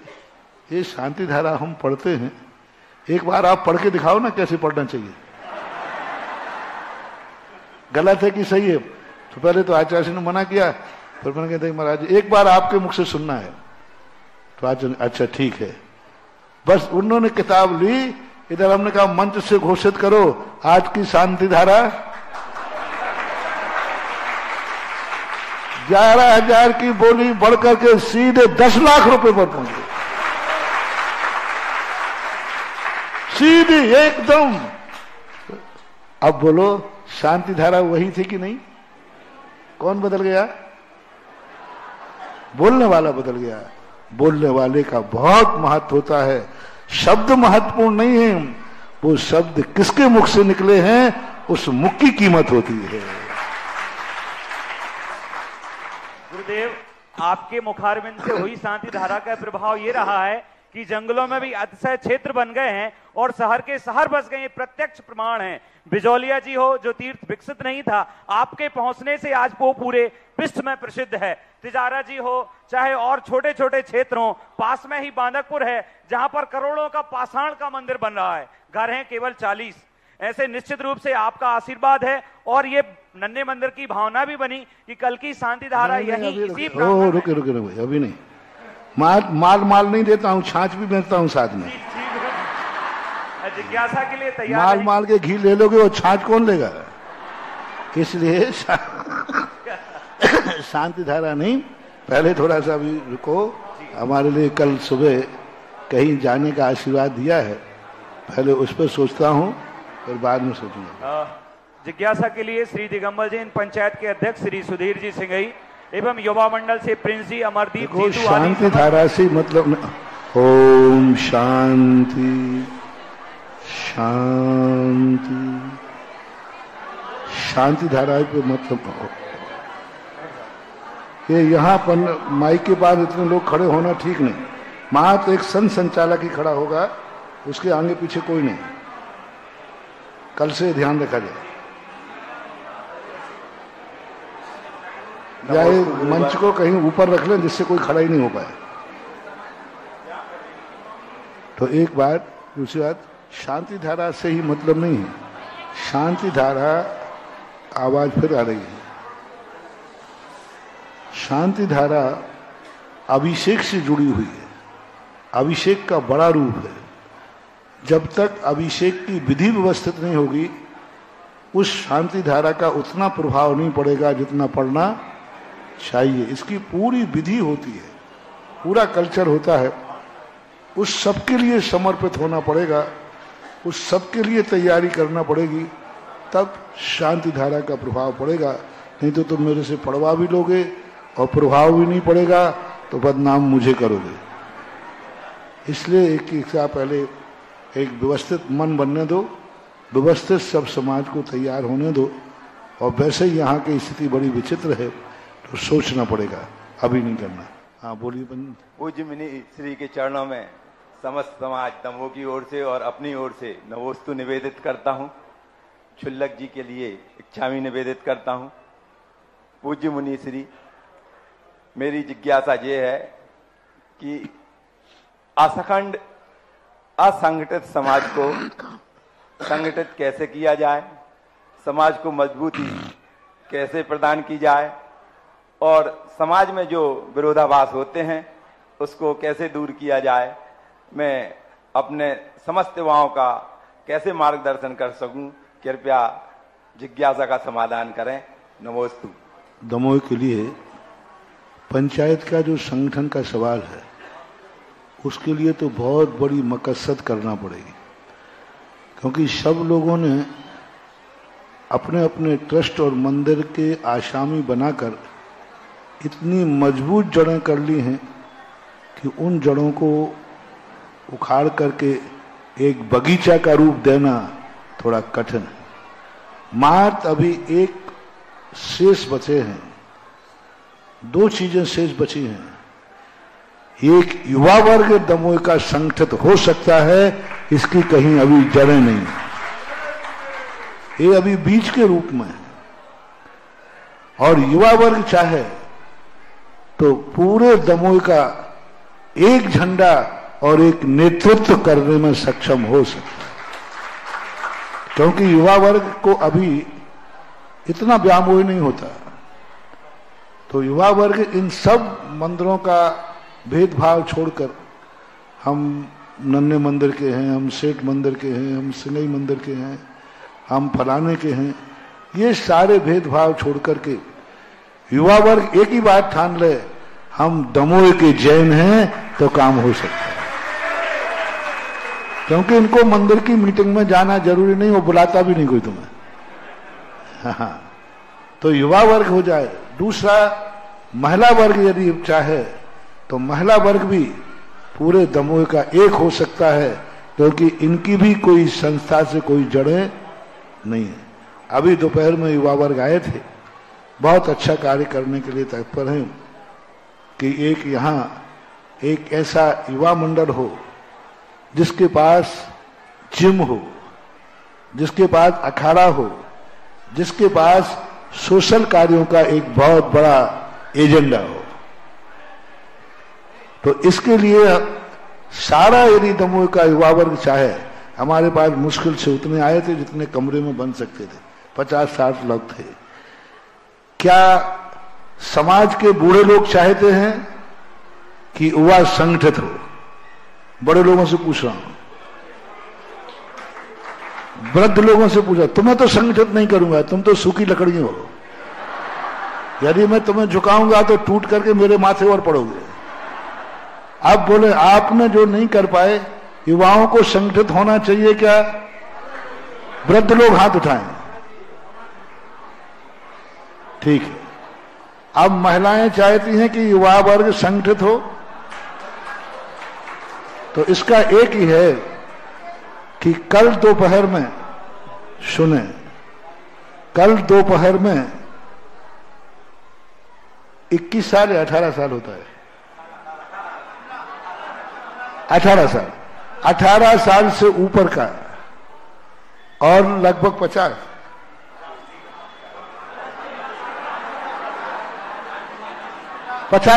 ये शांति धारा हम पढ़ते हैं, एक बार आप पढ़ के दिखाओ ना कैसे पढ़ना चाहिए, गलत है कि सही है। तो पहले तो आचार्य ने मना किया, फिर मैंने कहा देखिए महाराज एक बार आपके मुख से सुनना है। तो आचार्य अच्छा ठीक है। बस उन्होंने किताब ली, इधर हमने कहा मंत्र से घोषित करो आज की शांति धारा 11,000 की बोली बढ़कर के सीधे 10 लाख रुपए पर पहुंची, सीधी एकदम। अब बोलो शांति धारा वही थी कि नहीं? कौन बदल गया? बोलने वाला बदल गया। बोलने वाले का बहुत महत्व होता है, शब्द महत्वपूर्ण नहीं है, वो शब्द किसके मुख से निकले हैं उस मुख की कीमत होती है। गुरुदेव आपके मुखारबिंद से हुई शांति धारा का प्रभाव ये रहा है कि जंगलों में भी अतिशय क्षेत्र बन गए हैं और शहर के शहर बस गए, प्रत्यक्ष प्रमाण है। बिजौलिया जी हो जो तीर्थ विकसित नहीं था, आपके पहुंचने से आज वो पूरे विश्व में प्रसिद्ध है। तिजारा जी हो चाहे और छोटे छोटे क्षेत्र हो, पास में ही बांदकपुर है जहां पर करोड़ों का पाषाण का मंदिर बन रहा है, घर हैं केवल 40। ऐसे निश्चित रूप से आपका आशीर्वाद है और ये नन्हे मंदिर की भावना भी बनी कि कल की शांति धारा यही इसी रुके भाई, अभी नहीं। माल नहीं देता हूँ, छाछ भी बेचता हूँ साथ में। जिज्ञासा के लिए तैयार माल के घी ले लोगे और छाछ कौन लेगा? इसलिए शांति धारा नहीं, पहले थोड़ा सा अभी रुको। हमारे लिए कल सुबह कहीं जाने का आशीर्वाद दिया है, पहले उस पर सोचता हूँ फिर बाद में सोचूंगा। जिज्ञासा के लिए श्री दिगंबर जैन पंचायत के अध्यक्ष श्री सुधीर जी सिंघई एवं युवा मंडल से प्रिंस जी अमरदीप जी। शांति धारा से मतलब ओम शांति शांति, शांति धारा पे मतलब ये यहाँ पर माइक के पास इतने लोग खड़े होना ठीक नहीं। वहां तो एक संघ संचालक ही खड़ा होगा, उसके आगे पीछे कोई नहीं। कल से ध्यान रखा जाए, या मंच को कहीं ऊपर रख लें जिससे कोई खड़ा ही नहीं हो पाए। तो एक बात, दूसरी बात, शांति धारा से ही मतलब नहीं है। शांति धारा, आवाज फिर आ रही है, शांति धारा अभिषेक से जुड़ी हुई है, अभिषेक का बड़ा रूप है। जब तक अभिषेक की विधि व्यवस्थित नहीं होगी उस शांति धारा का उतना प्रभाव नहीं पड़ेगा जितना पड़ना चाहिए। इसकी पूरी विधि होती है, पूरा कल्चर होता है, उस सबके लिए समर्पित होना पड़ेगा, उस सबके लिए तैयारी करना पड़ेगी, तब शांति धारा का प्रभाव पड़ेगा। नहीं तो तुम मेरे से पढ़वा भी लोगे और प्रभाव भी नहीं पड़ेगा तो बदनाम मुझे करोगे। इसलिए एक पहले एक व्यवस्थित मन बनने दो, व्यवस्थित सब समाज को तैयार होने दो। और वैसे ही यहाँ की स्थिति बड़ी विचित्र है, तो सोचना पड़ेगा, अभी नहीं करना। हाँ बोलिए। पूज्य मुनि श्री के चरणों में समस्त समाज दमोह की ओर से और अपनी ओर से नमोस्तु निवेदित करता हूँ। क्षुल्लक जी के लिए इच्छामी निवेदित करता हूँ। पूज्य मुनि श्री, मेरी जिज्ञासा ये है कि असखंड असंगठित समाज को संगठित कैसे किया जाए, समाज को मजबूती कैसे प्रदान की जाए, और समाज में जो विरोधाभास होते हैं उसको कैसे दूर किया जाए। मैं अपने समस्त युवाओं का कैसे मार्गदर्शन कर सकूं, कृपया जिज्ञासा का समाधान करें। नमोस्तु। दमोह के लिए पंचायत का जो संगठन का सवाल है, उसके लिए तो बहुत बड़ी मकसद करना पड़ेगी, क्योंकि सब लोगों ने अपने अपने ट्रस्ट और मंदिर के आशामी बनाकर इतनी मजबूत जड़ें कर ली हैं कि उन जड़ों को उखाड़ करके एक बगीचा का रूप देना थोड़ा कठिन है। मात्र अभी एक शेष बचे हैं, दो चीजें शेष बची हैं। एक युवा वर्ग दमोह का संगठित हो सकता है, इसकी कहीं अभी जड़ें नहीं, ये अभी बीज के रूप में है। और युवा वर्ग चाहे तो पूरे दमोह का एक झंडा और एक नेतृत्व करने में सक्षम हो सकता है, क्योंकि युवा वर्ग को अभी इतना व्यामोह नहीं होता। तो युवा वर्ग इन सब मंदिरों का भेदभाव छोड़कर, हम नन्हे मंदिर के हैं, हम सेठ मंदिर के हैं, हम सिंगई मंदिर के हैं, हम फलाने के हैं, ये सारे भेदभाव छोड़ करके युवा वर्ग एक ही बात ठान ले, हम दमोह के जैन हैं, तो काम हो सकता है। क्योंकि इनको मंदिर की मीटिंग में जाना जरूरी नहीं, वो बुलाता भी नहीं कोई तुम्हें। हाँ, तो युवा वर्ग हो जाए। दूसरा, महिला वर्ग यदि चाहे तो महिला वर्ग भी पूरे दमोह का एक हो सकता है, क्योंकि इनकी भी कोई संस्था से कोई जड़ें नहीं है। अभी दोपहर में युवा वर्ग आए थे, बहुत अच्छा कार्य करने के लिए तत्पर हैं कि एक यहाँ एक ऐसा युवा मंडल हो जिसके पास जिम हो, जिसके पास अखाड़ा हो, जिसके पास सोशल कार्यों का एक बहुत बड़ा एजेंडा हो। तो इसके लिए सारा यदि दमोह का युवा वर्ग चाहे, हमारे पास मुश्किल से उतने आए थे जितने कमरे में बन सकते थे, 50-60 लोग थे। क्या समाज के बूढ़े लोग चाहते हैं कि युवा संगठित हो? बड़े लोगों से पूछ रहा हूं, वृद्ध लोगों से पूछा, तुम्हें तो संगठित नहीं करूंगा, तुम तो सूखी लकड़ी हो। यदि मैं तुम्हें झुकाऊंगा तो टूट करके मेरे माथे और पड़ोगे। आप बोले आपने जो नहीं कर पाए, युवाओं को संगठित होना चाहिए क्या? वृद्ध लोग हाथ उठाएं। ठीक है। अब महिलाएं चाहती हैं कि युवा वर्ग संगठित हो, तो इसका एक ही है कि कल दोपहर में सुने, कल दोपहर में 21 साल या 18 साल होता है, 18 साल, 18 साल से ऊपर का और लगभग 50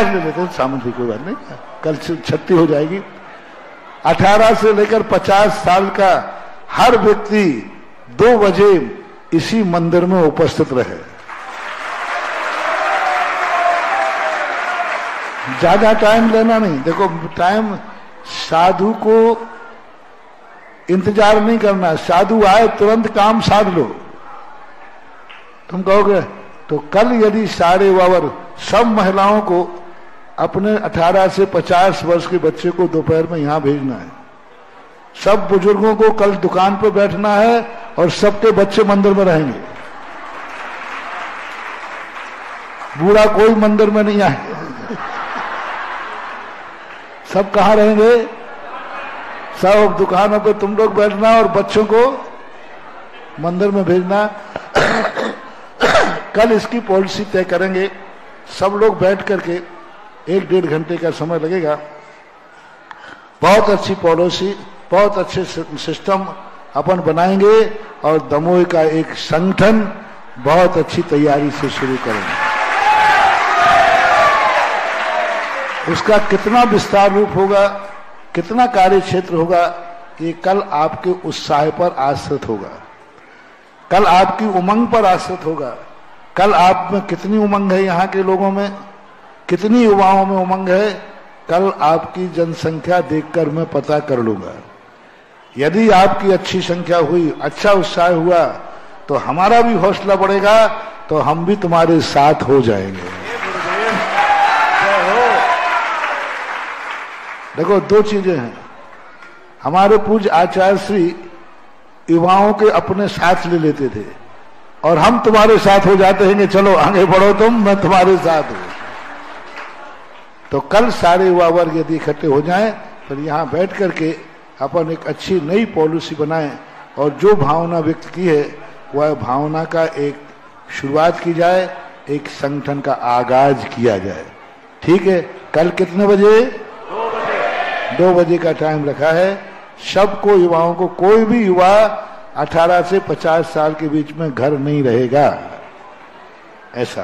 ले लेते हैं, सामने कोई बात नहीं, कल 36 हो जाएगी। 18 से लेकर 50 साल का हर व्यक्ति 2 बजे इसी मंदिर में उपस्थित रहे। ज्यादा टाइम लेना नहीं। देखो, टाइम साधु को इंतजार नहीं करना, साधु आए तुरंत काम साध लो। तुम कहोगे तो कल यदि सारे वावर सब महिलाओं को अपने 18 से 50 वर्ष के बच्चे को दोपहर में यहां भेजना है, सब बुजुर्गों को कल दुकान पर बैठना है और सबके बच्चे मंदिर में रहेंगे, बूढ़ा कोई मंदिर में नहीं आए। सब कहां रहेंगे? सब दुकानों पे तुम लोग बैठना और बच्चों को मंदिर में भेजना। कल इसकी पॉलिसी तय करेंगे, सब लोग बैठ करके 1-1.5 घंटे का समय लगेगा। बहुत अच्छी पॉलिसी, बहुत अच्छे सिस्टम अपन बनाएंगे और दमोह का एक संगठन बहुत अच्छी तैयारी से शुरू करेंगे। उसका कितना विस्तार रूप होगा, कितना कार्य क्षेत्र होगा, ये कल आपके उत्साह पर आश्रित होगा, कल आपकी उमंग पर आश्रित होगा। कल आप में कितनी उमंग है, यहाँ के लोगों में कितनी युवाओं में उमंग है, कल आपकी जनसंख्या देखकर मैं पता कर लूंगा। यदि आपकी अच्छी संख्या हुई, अच्छा उत्साह हुआ, तो हमारा भी हौसला बढ़ेगा, तो हम भी तुम्हारे साथ हो जाएंगे। देखो, 2 चीजें हैं। हमारे पूज्य आचार्य श्री युवाओं के अपने साथ ले लेते थे और हम तुम्हारे साथ हो जाते हैं कि चलो आगे बढ़ो तुम, मैं तुम्हारे साथ हूं। तो कल सारे युवा वर्ग यदि इकट्ठे हो जाएं, फिर यहाँ बैठ करके अपन एक अच्छी नई पॉलिसी बनाएं और जो भावना व्यक्त की है वह भावना का एक शुरुआत की जाए, एक संगठन का आगाज किया जाए। ठीक है? कल कितने बजे? 2 बजे का टाइम रखा है। सबको, युवाओं को, कोई भी युवा 18 से 50 साल के बीच में घर नहीं रहेगा, ऐसा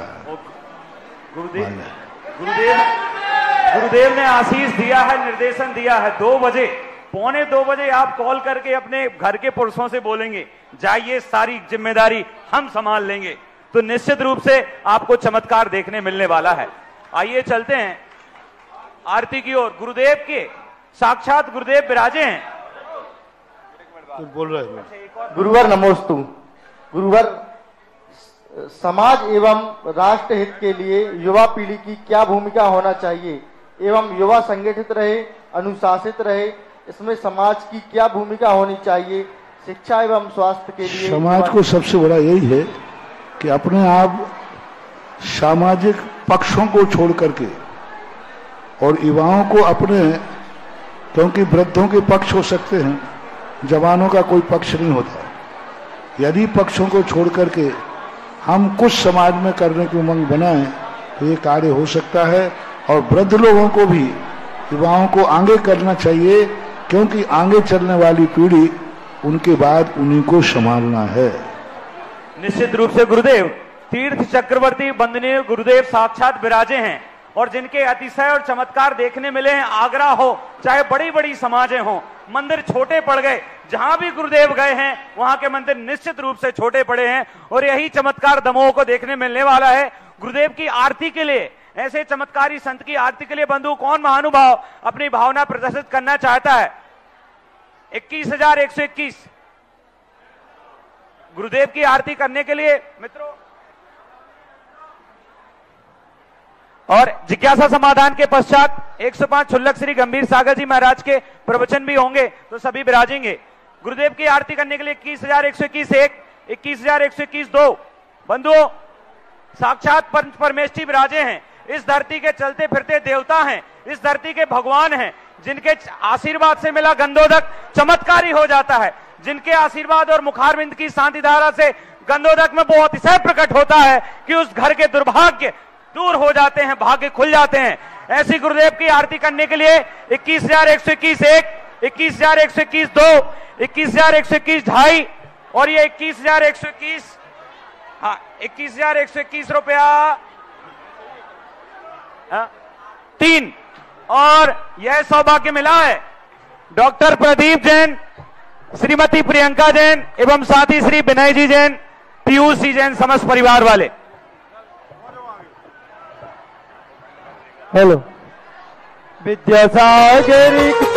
गुरुदेव ने आशीष दिया है, निर्देशन दिया है। 2 बजे, 1:45 बजे आप कॉल करके अपने घर के पुरुषों से बोलेंगे जाइए, सारी जिम्मेदारी हम संभाल लेंगे, तो निश्चित रूप से आपको चमत्कार देखने मिलने वाला है। आइए चलते हैं आरती की ओर। गुरुदेव के साक्षात गुरुदेव विराजे हैं। तो बोल रहे हैं गुरुवर नमोस्तु। गुरुवर, समाज एवं राष्ट्र हित के लिए युवा पीढ़ी की क्या भूमिका होना चाहिए एवं युवा संगठित रहे, अनुशासित रहे, इसमें समाज की क्या भूमिका होनी चाहिए शिक्षा एवं स्वास्थ्य के लिए? समाज को सबसे बड़ा यही है कि अपने आप सामाजिक पक्षों को छोड़ करके और युवाओं को अपने, क्योंकि वृद्धों के पक्ष हो सकते हैं, जवानों का कोई पक्ष नहीं होता। यदि पक्षों को छोड़ करके हम कुछ समाज में करने की उमंग बनाएं तो ये कार्य हो सकता है। और वृद्ध लोगों को भी, युवाओं को आगे करना चाहिए, क्योंकि आगे चलने वाली पीढ़ी उनके बाद उन्हीं को संभालना है। निश्चित रूप से गुरुदेव तीर्थ चक्रवर्ती वंदनीय गुरुदेव साक्षात विराजे हैं और जिनके अतिशय और चमत्कार देखने मिले हैं। आगरा हो, चाहे बड़ी बड़ी समाजें हों, मंदिर छोटे पड़ गए, जहां भी गुरुदेव गए हैं वहां के मंदिर निश्चित रूप से छोटे पड़े हैं और यही चमत्कार दमोह को देखने मिलने वाला है। गुरुदेव की आरती के लिए, ऐसे चमत्कारी संत की आरती के लिए बंधु कौन महानुभाव अपनी भावना प्रदर्शित करना चाहता है? 21,121 गुरुदेव की आरती करने के लिए मित्रों। और जिज्ञासा समाधान के पश्चात 105 छुल्लक श्री गंभीर सागर जी महाराज के प्रवचन भी होंगे, तो सभी विराजेंगे। गुरुदेव की आरती करने के लिए 21,121 1, 21,121 2 बंधुओं साक्षात पंच परमेष्ठी विराजे हैं। इस धरती के चलते फिरते देवता हैं, इस धरती के भगवान हैं, जिनके आशीर्वाद से मिला गंधोदक चमत्कारी हो जाता है, जिनके आशीर्वाद और मुखारविंद की शांति धारा से गंधोदक में वो अतिशय प्रकट होता है कि उस घर के दुर्भाग्य दूर हो जाते हैं, भाग्य खुल जाते हैं। ऐसी गुरुदेव की आरती करने के लिए 21,121 1, 21,121 2, 21,121 2.5 और ये 21,121, हाँ 21,121 रुपया 3। और यह सौभाग्य मिला है डॉक्टर प्रदीप जैन, श्रीमती प्रियंका जैन एवं साथ ही श्री विनय जी जैन, पीयूष जी जैन, समस्त परिवार वाले। हेलो विद्यासागर की